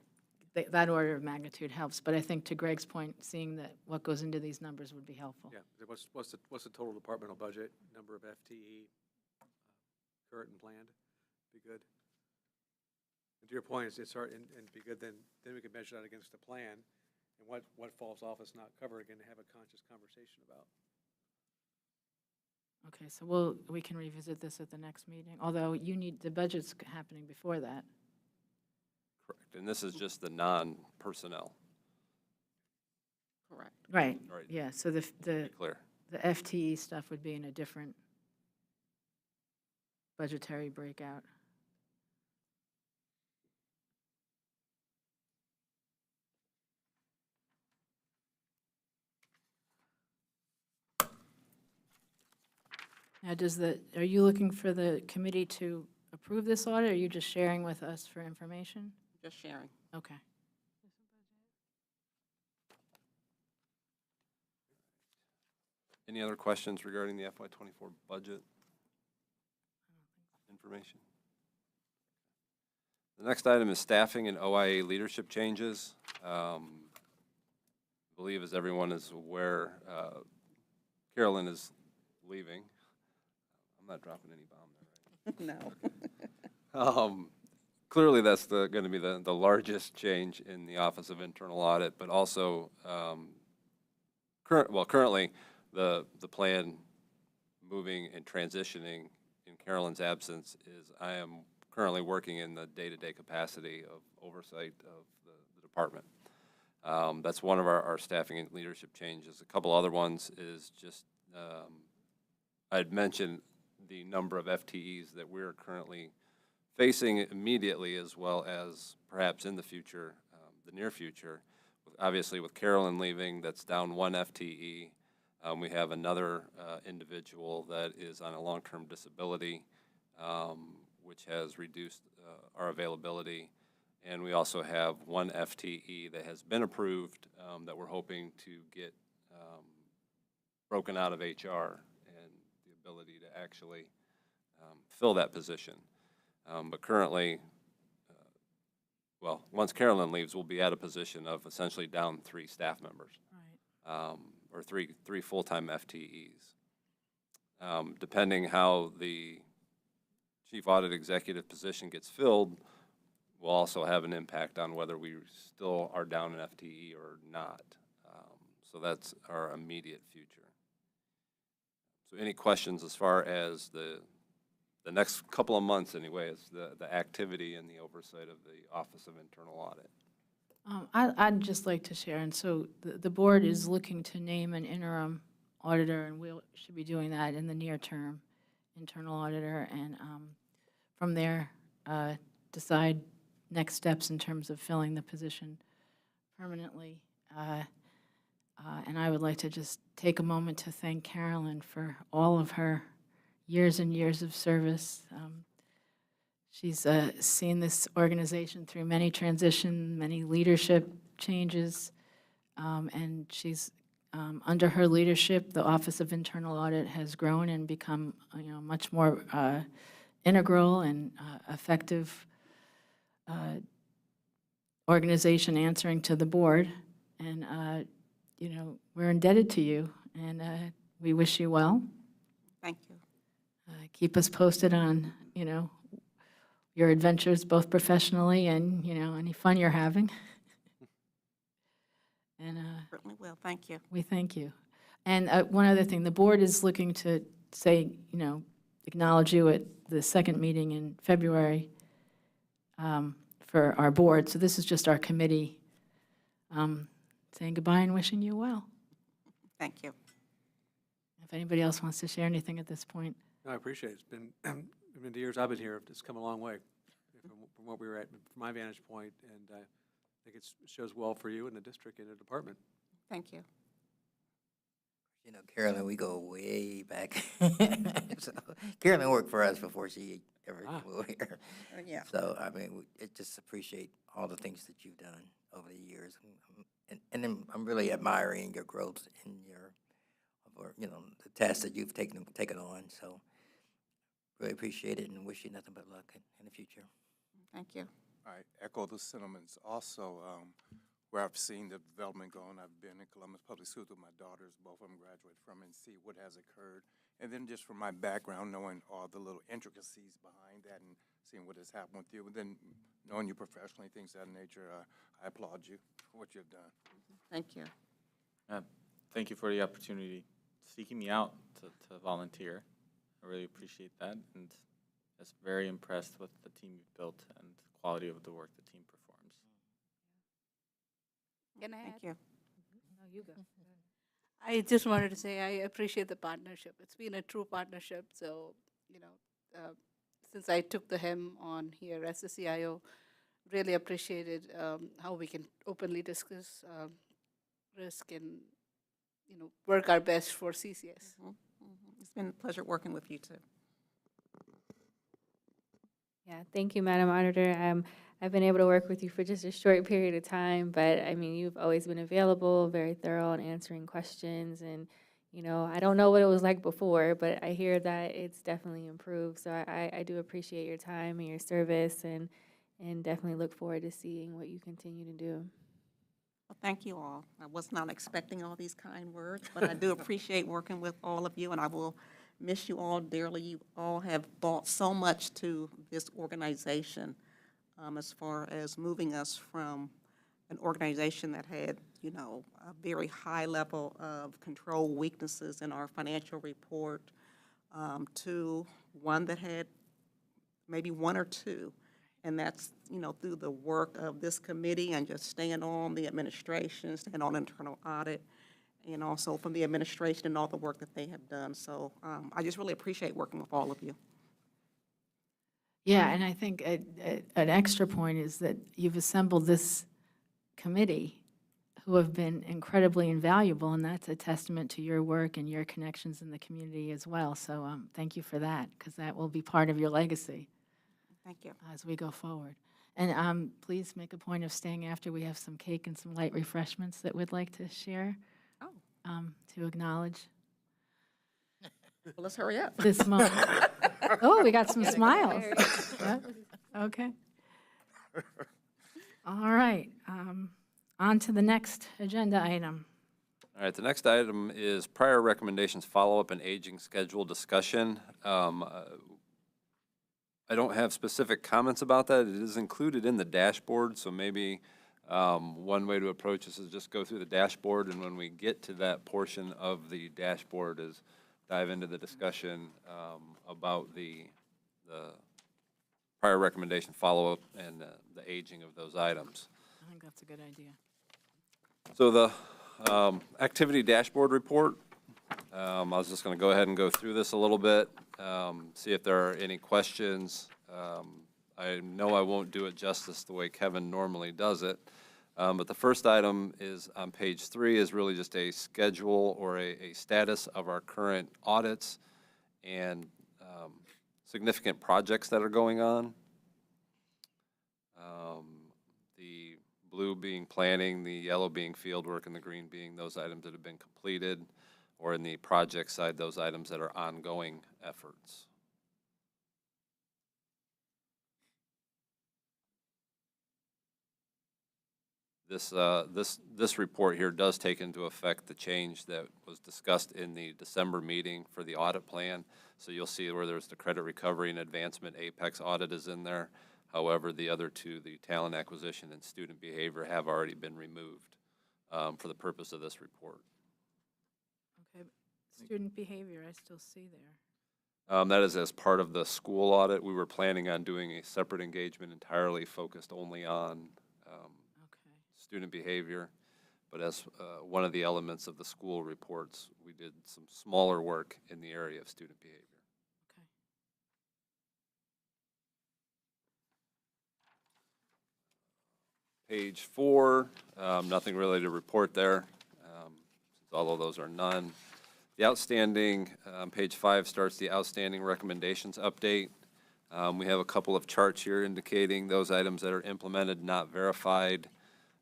That order of magnitude helps, but I think to Greg's point, seeing that what goes into these numbers would be helpful. Yeah, what's the total departmental budget, number of FTE, current and planned? Be good. And to your point, it's hard, and be good, then we can measure that against the plan, and what falls off is not covered, again, to have a conscious conversation about. Okay, so we can revisit this at the next meeting, although the budget's happening before that. Correct, and this is just the non-personnel. Correct. Right, Right. yeah, so the Clear. FTE stuff would be in a different budgetary breakout. Now, are you looking for the committee to approve this audit, or are you just sharing with us for information? Just sharing. Okay. Any other questions regarding the FY24 budget information? The next item is staffing and OIA leadership changes. I believe, as everyone is aware, Carolyn is leaving. I'm not dropping any bomb there, right? No. Clearly, that's going to be the largest change in the Office of Internal Audit, but also currently the plan moving and transitioning in Carolyn's absence is I am currently working in the day-to-day capacity of oversight of the department. That's one of our staffing and leadership changes. A couple other ones is just I'd mentioned the number of FTEs that we're currently facing immediately, as well as perhaps in the future, the near future. Obviously, with Carolyn leaving, that's down 1 FTE. We have another individual that is on a long-term disability, which has reduced our availability. And we also have 1 FTE that has been approved that we're hoping to get broken out of HR and the ability to actually fill that position. But currently, once Carolyn leaves, we'll be at a position of essentially down 3 staff members, or three full-time FTEs. Depending how the chief audit executive position gets filled, will also have an impact on whether we still are down in FTE or not. So that's our immediate future. So any questions as far as the next couple of months anyway, is the activity and the oversight of the Office of Internal Audit? I'd just like to share, and so the board is looking to name an interim auditor, and we should be doing that in the near term, internal auditor, and from there, decide next steps in terms of filling the position permanently. And I would like to just take a moment to thank Carolyn for all of her years and years of service. She's seen this organization through many transitions, many leadership changes, and she's under her leadership, the Office of Internal Audit has grown and become, much more integral and effective organization answering to the board. And we're indebted to you, and we wish you well. Thank you. Keep us posted on, your adventures, both professionally and, any fun you're having. And Certainly will. Thank you. we thank you. And one other thing, the board is looking to say, acknowledge you at the second meeting in February for our board. So this is just our committee saying goodbye and wishing you well. Thank you. If anybody else wants to share anything at this point. No, I appreciate it. It's been, the years I've been here, it's come a long way from what we were at, from my vantage point, and I think it shows well for you and the district and the department. Thank you. Carolyn, we go way back. So, Carolyn worked for us before she ever moved here. Yeah. So, it just appreciate all the things that you've done over the years. And I'm really admiring your growth in the tasks that you've taken on. So, really appreciate it and wish you nothing but luck in the future. Thank you. I echo the sentiments. Also, where I've seen the development going, I've been in Columbus Public Schools with my daughters, both of them graduated from, and see what has occurred. And then just from my background, knowing all the little intricacies behind that and seeing what has happened with you, and then knowing you professionally, things of that nature, I applaud you for what you've done. Thank you. Thank you for the opportunity, seeking me out to volunteer. I really appreciate that, and just very impressed with the team you've built and the quality of the work the team performs. Can I Thank add? you. No, you go. I just wanted to say I appreciate the partnership. It's been a true partnership. So, since I took the HIM on here as the CIO, really appreciated how we can openly discuss risk and, work our best for CCS. It's been a pleasure working with you too. Yeah, thank you, Madam Auditor. I've been able to work with you for just a short period of time, but you've always been available, very thorough in answering questions. And, I don't know what it was like before, but I hear that it's definitely improved. So I do appreciate your time and your service, and definitely look forward to seeing what you continue to do. Well, thank you all. I was not expecting all these kind words, but I do appreciate working with all of you, and I will miss you all dearly. You all have brought so much to this organization as far as moving us from an organization that had, a very high level of control weaknesses in our financial report to one that had maybe one or two. And that's, through the work of this committee and just staying on the administration, staying on internal audit, and also from the administration and all the work that they have done. So I just really appreciate working with all of you. Yeah, and I think an extra point is that you've assembled this committee who have been incredibly invaluable, and that's a testament to your work and your connections in the community as well. So thank you for that, because that will be part of your legacy. Thank you. As we go forward. And please make a point of staying after. We have some cake and some light refreshments that we'd like to share to acknowledge. Well, let's hurry up. This moment. Oh, we got some smiles. Okay. All right. On to the next agenda item. All right, the next item is prior recommendations, follow-up, and aging schedule discussion. I don't have specific comments about that. It is included in the dashboard, so maybe one way to approach this is just go through the dashboard, and when we get to that portion of the dashboard is dive into the discussion about the prior recommendation follow-up and the aging of those items. I think that's a good idea. So the activity dashboard report, I was just going to go ahead and go through this a little bit, see if there are any questions. I know I won't do it justice the way Kevin normally does it, but the first item is on page 3 is really just a schedule or a status of our current audits and significant projects that are going on. The blue being planning, the yellow being field work, and the green being those items that have been completed, or in the project side, those items that are ongoing efforts. This report here does take into effect the change that was discussed in the December meeting for the audit plan. So you'll see where there's the credit recovery and advancement Apex audit is in there. However, the other two, the talent acquisition and student behavior, have already been removed for the purpose of this report. Okay, student behavior, I still see there. That is as part of the school audit. We were planning on doing a separate engagement entirely focused only on student behavior, but as one of the elements of the school reports, we did some smaller work in the area of student behavior. Page 4, nothing really to report there, although those are none. The outstanding, page 5 starts the outstanding recommendations update. We have a couple of charts here indicating those items that are implemented, not verified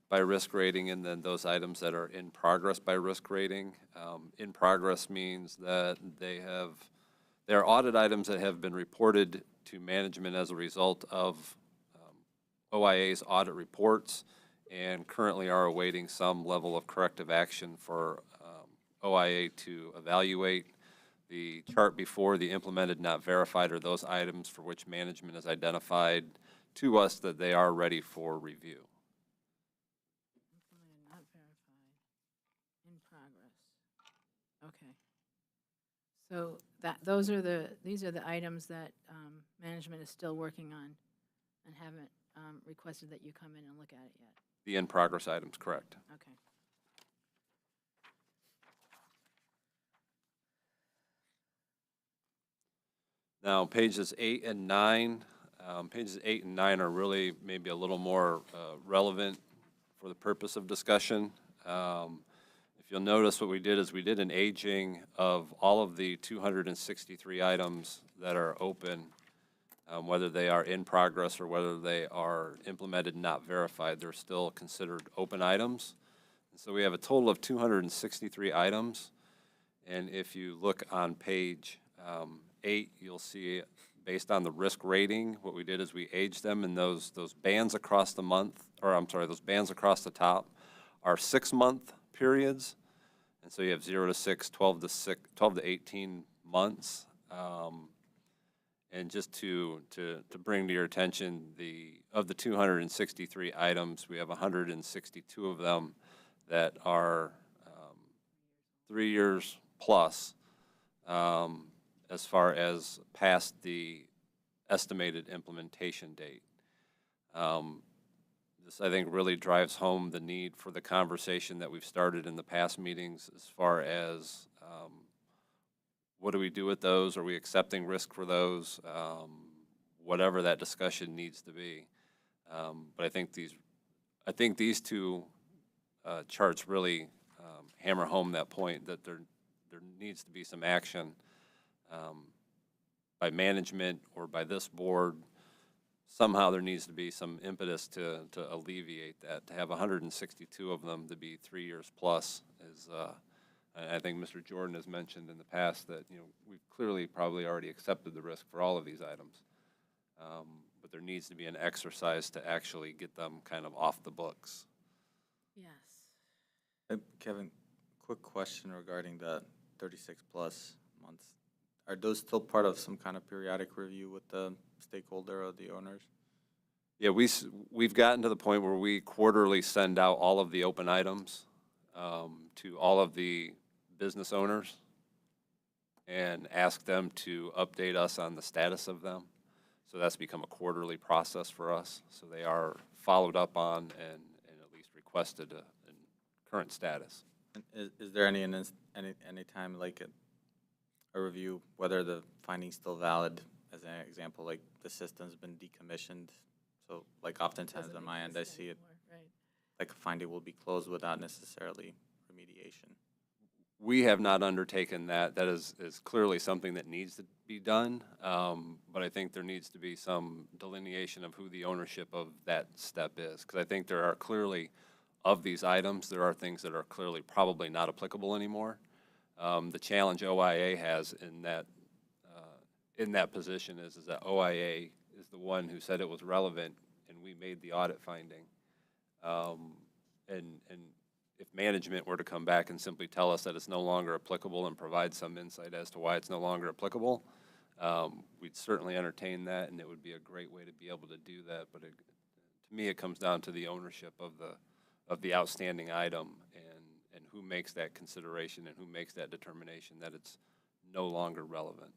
by risk rating, and then those items that are in progress by risk rating. In progress means that they are audit items that have been reported to management as a result of OIA's audit reports and currently are awaiting some level of corrective action for OIA to evaluate. The chart before, the implemented not verified, are those items for which management has identified to us that they are ready for review. Implemented, not verified, in progress. Okay. So these are the items that management is still working on and haven't requested that you come in and look at it yet. The in-progress items, correct. Okay. Now, pages 8 and 9. Pages 8 and 9 are really maybe a little more relevant for the purpose of discussion. If you'll notice, what we did is we did an aging of all of the 263 items that are open, whether they are in progress or whether they are implemented and not verified. They're still considered open items. And so we have a total of 263 items. And if you look on page 8, you'll see, based on the risk rating, what we did is we aged them, and those bands across the month, or I'm sorry, those bands across the top are 6-month periods. And so you have 0 to 6, 12 to 18 months. And just to bring to your attention, of the 263 items, we have 162 of them that are 3 years plus, as far as past the estimated implementation date. This, I think, really drives home the need for the conversation that we've started in the past meetings as far as what do we do with those? Are we accepting risk for those? Whatever that discussion needs to be. But I think these two charts really hammer home that point that there needs to be some action by management or by this board. Somehow there needs to be some impetus to alleviate that. To have 162 of them to be 3 years plus is, I think Mr. Jordan has mentioned in the past that we've clearly probably already accepted the risk for all of these items, but there needs to be an exercise to actually get them kind of off the books. Yes. Kevin, quick question regarding the 36 plus months. are those still part of some kind of periodic review with the stakeholder or the owners? Yeah, we've gotten to the point where we quarterly send out all of the open items to all of the business owners and ask them to update us on the status of them. So that's become a quarterly process for us. So they are followed up on and at least requested in current status. And is there any time like a review, whether the finding's still valid? As an example, like the system's been decommissioned. So like oftentimes on my end, I see it like a finding will be closed without necessarily remediation. We have not undertaken that. That is clearly something that needs to be done, but I think there needs to be some delineation of who the ownership of that step is, because I think there are clearly, of these items, there are things that are clearly probably not applicable anymore. The challenge OIA has in that position is that OIA is the one who said it was relevant, and we made the audit finding. And if management were to come back and simply tell us that it's no longer applicable and provide some insight as to why it's no longer applicable, we'd certainly entertain that, and it would be a great way to be able to do that. But to me, it comes down to the ownership of the outstanding item and who makes that consideration and who makes that determination that it's no longer relevant.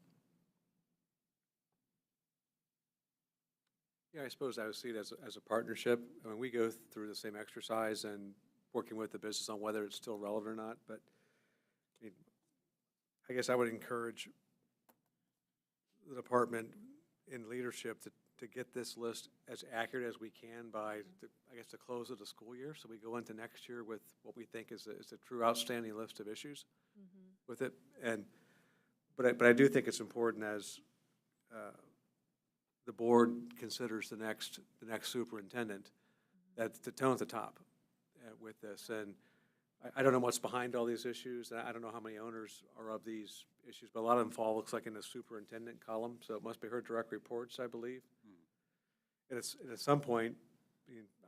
Yeah, I suppose I would see it as a partnership. I mean, we go through the same exercise and working with the business on whether it's still relevant or not, but I mean, I guess I would encourage the department in leadership to get this list as accurate as we can by, I guess, the close of the school year, so we go into next year with what we think is a true outstanding list of issues with it. But I do think it's important as the board considers the next superintendent, that's the tone at the top with this. And I don't know what's behind all these issues. I don't know how many owners are of these issues, but a lot of them fall, looks like, in the superintendent column, so it must be her direct reports, I believe. And at some point,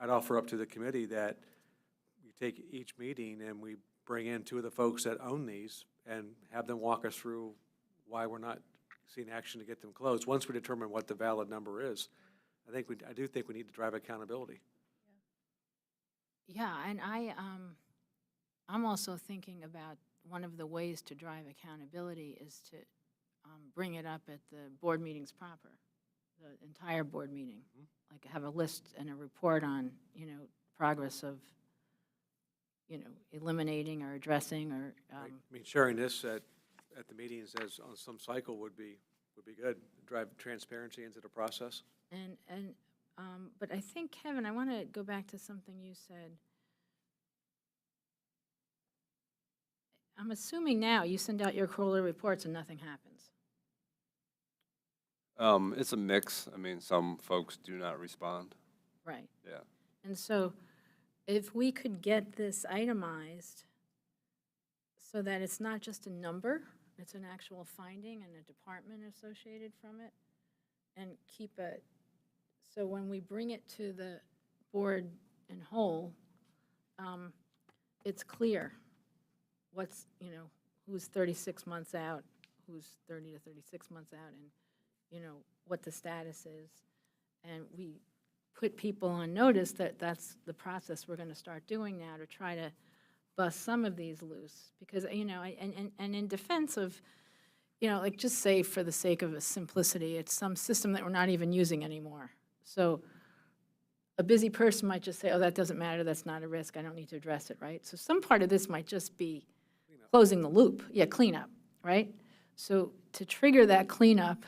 I'd offer up to the committee that we take each meeting and we bring in two of the folks that own these and have them walk us through why we're not seeing action to get them closed. Once we determine what the valid number is, I do think we need to drive accountability. Yeah, and I'm also thinking about one of the ways to drive accountability is to bring it up at the board meetings proper, the entire board meeting. Like have a list and a report on, progress of, eliminating or addressing or. Right. I mean, sharing this at the meetings as on some cycle would be good. Drive transparency into the process. But I think, Kevin, I want to go back to something you said. I'm assuming now you send out your quarterly reports and nothing happens. It's a mix. I mean, some folks do not respond. Right. Yeah. And so if we could get this itemized so that it's not just a number, it's an actual finding and a department associated from it, and keep it, so when we bring it to the board in whole, it's clear what's, who's 36 months out, who's 30 to 36 months out, and, what the status is. And we put people on notice that that's the process we're going to start doing now to try to bust some of these loose. Because, and in defense of, like just say for the sake of a simplicity, it's some system that we're not even using anymore. So a busy person might just say, oh, that doesn't matter, that's not a risk, I don't need to address it, right? So some part of this might just be closing the loop. Yeah, cleanup, right? So to trigger that cleanup,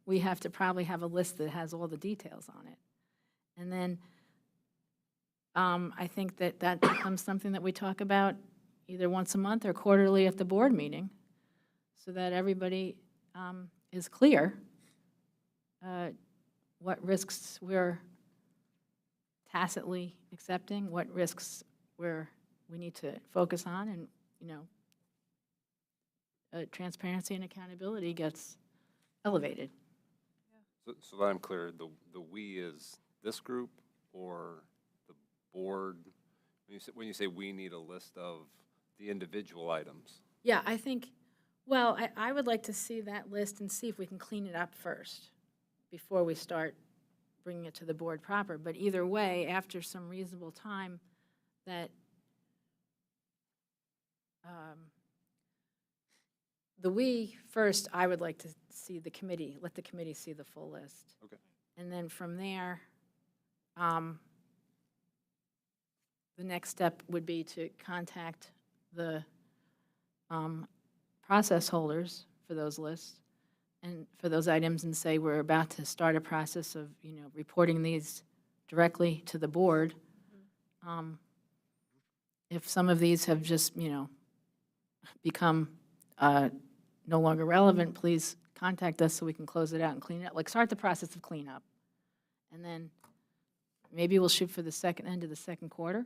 we have to probably have a list that has all the details on it. And then I think that becomes something that we talk about either once a month or quarterly at the board meeting so that everybody is clear what risks we're tacitly accepting, what risks we need to focus on, and, transparency and accountability gets elevated. So that I'm clear, the we is this group or the board? When you say we need a list of the individual items. Yeah, I think Well, I would like to see that list and see if we can clean it up first before we start bringing it to the board proper. But either way, after some reasonable time, that first, I would like to see the committee, let the committee see the full list. Okay. And then from there, the next step would be to contact the process holders for those lists and for those items and say, we're about to start a process of, reporting these directly to the board. If some of these have just, become no longer relevant, please contact us so we can close it out and clean it up. Like, start the process of cleanup. And then maybe we'll shoot for the end of the second quarter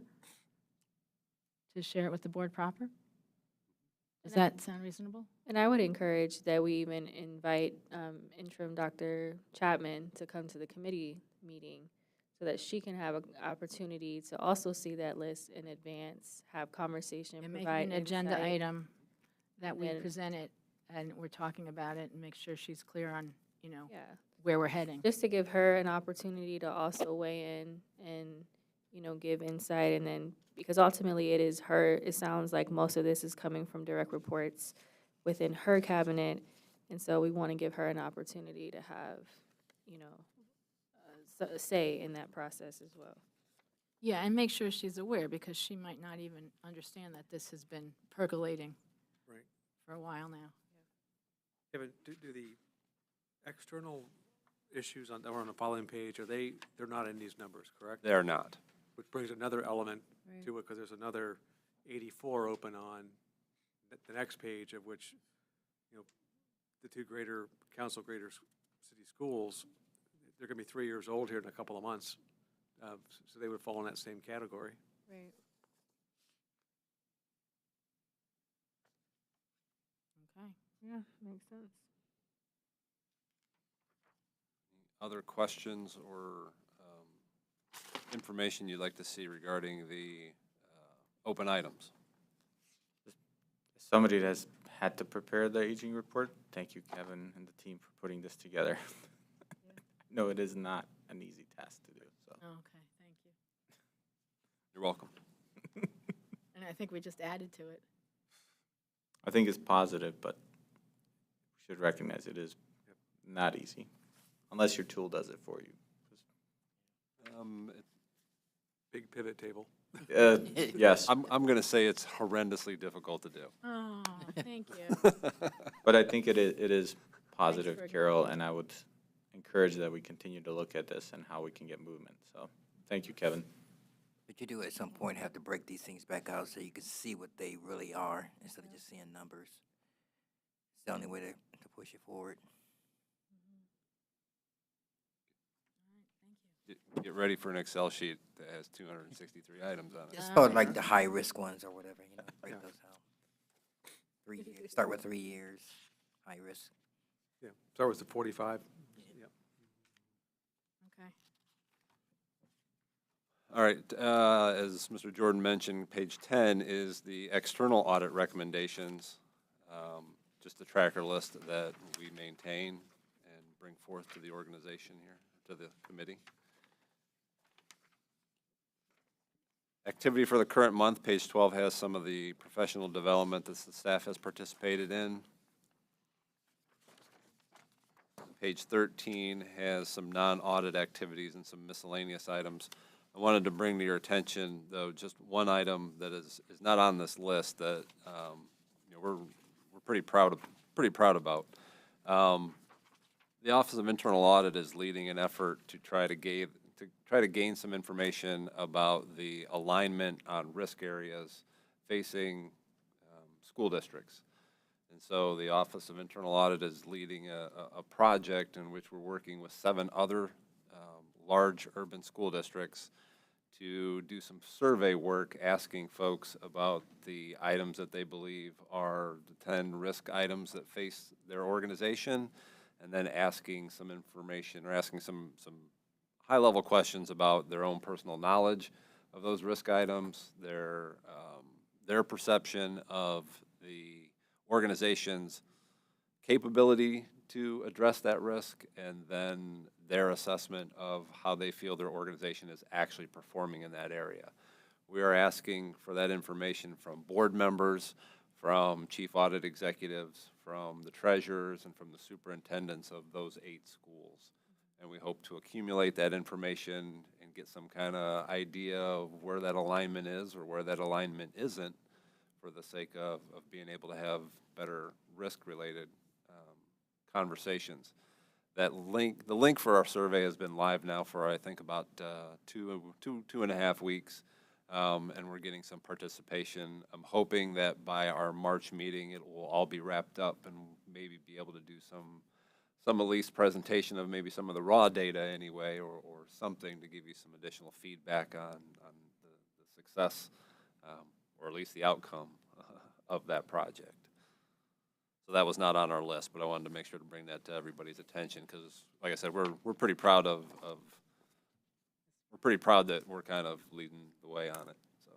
to share it with the board proper. Does that sound reasonable? And I would encourage that we even invite interim Dr. Chapman to come to the committee meeting so that she can have an opportunity to also see that list in advance, have conversation, And make it provide an agenda insight. item that we then- present it and we're talking about it and make sure she's clear on, Yeah. where we're heading. Just to give her an opportunity to also weigh in and, give insight. And then, because ultimately it is it sounds like most of this is coming from direct reports within her cabinet. And so we want to give her an opportunity to have, a say in that process as well. Yeah, and make sure she's aware because she might not even understand that this has been percolating Right. for a while now. Yeah, but do the external issues that are on the following page, they're not in these numbers, correct? They are not. Which brings another element Right. to it, because there's another 84 open on the next page, of which, the two council greater city schools, they're going to be 3 years old here in a couple of months, so they would fall in that same category. Right. Okay. Yeah, makes sense. Other questions or information you'd like to see regarding the open items? Somebody that's had to prepare the aging report, thank you, Kevin, and the team for putting this together. No, it is not an easy task to do, so. Okay, thank you. You're welcome. And I think we just added to it. I think it's positive, but we should recognize it is not easy, unless your tool does it for you. Big pivot table. Yes. I'm going to say it's horrendously difficult to do. Oh, thank you. But I think it is positive, for Carol, and I would encourage that we continue to look at this and how we can get movement. So, thank you, Kevin. But you do at some point have to break these things back out so you can see what they really are instead of just seeing numbers. It's the only way to push it forward. Get ready for an Excel sheet that has 263 items on it. Just start like the high-risk ones or whatever, break those out. 3 years, start with 3 years, high risk. Yeah, start with the 45. Yep. Okay. All right, as Mr. Jordan mentioned, page 10 is the external audit recommendations, just a tracker list that we maintain and bring forth to the organization here, to the committee. Activity for the current month, page 12 has some of the professional development that the staff has participated in. Page 13 has some non-audit activities and some miscellaneous items. I wanted to bring to your attention, though, just one item that is not on this list that we're pretty proud about. The Office of Internal Audit is leading an effort to try to gain some information about the alignment on risk areas facing school districts. And so the Office of Internal Audit is leading a project in which we're working with 7 other large urban school districts to do some survey work asking folks about the items that they believe are the 10 risk items that face their organization, and then asking some information or asking some high-level questions about their own personal knowledge of those risk items, their perception of the organization's capability to address that risk, and then their assessment of how they feel their organization is actually performing in that area. We are asking for that information from board members, from chief audit executives, from the treasurers, and from the superintendents of those 8 schools. And we hope to accumulate that information and get some kind of idea of where that alignment is or where that alignment isn't, for the sake of being able to have better risk-related conversations. The link for our survey has been live now for, I think, about two and a half weeks, and we're getting some participation. I'm hoping that by our March meeting, it will all be wrapped up and maybe be able to do some at least presentation of maybe some of the raw data anyway, or something to give you some additional feedback on the success, or at least the outcome of that project. So that was not on our list, but I wanted to make sure to bring that to everybody's attention, because, like I said, we're pretty proud we're pretty proud that we're kind of leading the way on it. So.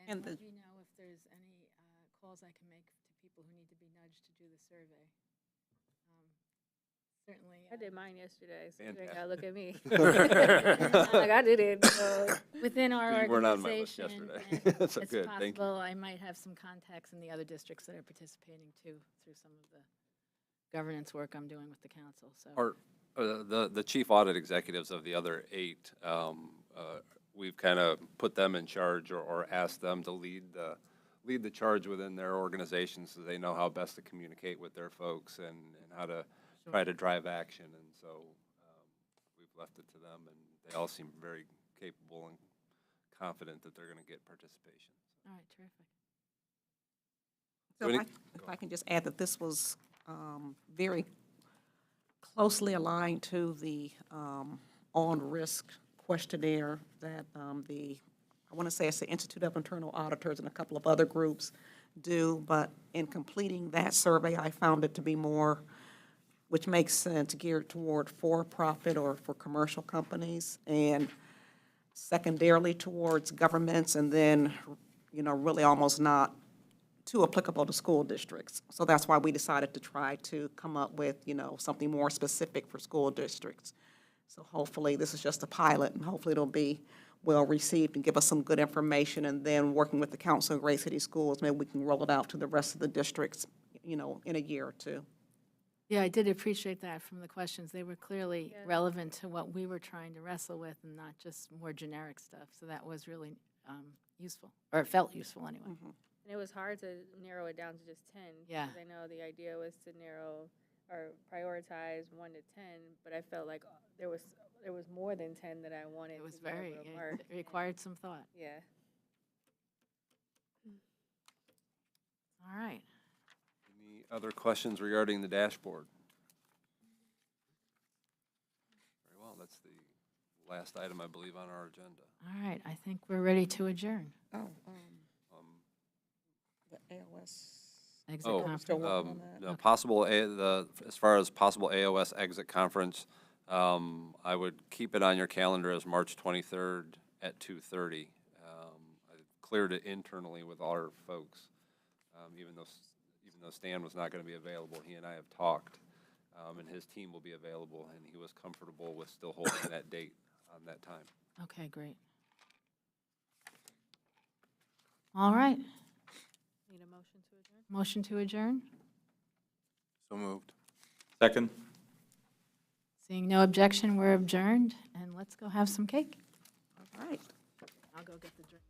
And let me know if there's any calls I can make to people who need to be nudged to do the survey. Certainly. I did mine yesterday, so you Fantastic. gotta look at me. Like, I did it. So. Within our You weren't on my list organization, yesterday. and So it's good, thank you. possible I might have some contacts in the other districts that are participating too, through some of the governance work I'm doing with the council, so. The chief audit executives of the other 8, we've kind of put them in charge, or asked them to lead the charge within their organizations, so they know how best to communicate with their folks and how to try to drive action. And so we've left it to them, and they all seem very capable and confident that they're going to get participation. All right, terrific. So if I can just add that this was very closely aligned to the on-risk questionnaire that I want to say it's the Institute of Internal Auditors and a couple of other groups do, but in completing that survey, I found it to be more, which makes sense, geared toward for-profit or for commercial companies, and secondarily towards governments, and then, really almost not too applicable to school districts. So that's why we decided to try to come up with, something more specific for school districts. So hopefully this is just a pilot, and hopefully it'll be well received and give us some good information, and then working with the Council of Great City Schools, maybe we can roll it out to the rest of the districts, in a year or two. Yeah, I did appreciate that from the questions. They were clearly relevant to what we were trying to wrestle with, and not just more generic stuff. So that was really useful, or it felt useful anyway. Mm-hmm. And it was hard to narrow it down to just 10. Yeah. Because I know the idea was to narrow or prioritize 1 to 10, but I felt like there was more than 10 that I wanted. It was to be able very, to mark. it required some thought. Yeah. All right. Any other questions regarding the dashboard? Very well, that's the last item, I believe, on our agenda. All right, I think we're ready to adjourn. Oh, the AOS. Exit Oh, conference. Still working on that? no, possible, as far as possible AOS exit conference, I would keep it on your calendar as March 23rd at 2:30. I cleared it internally with all our folks, even though Stan was not going to be available. He and I have talked, and his team will be available, and he was comfortable with still holding that date on that time. Okay, great. All right. Need a motion to adjourn? Motion to adjourn? So moved. Second. Seeing no objection, we're adjourned, and let's go have some cake. All right. I'll go get the drink.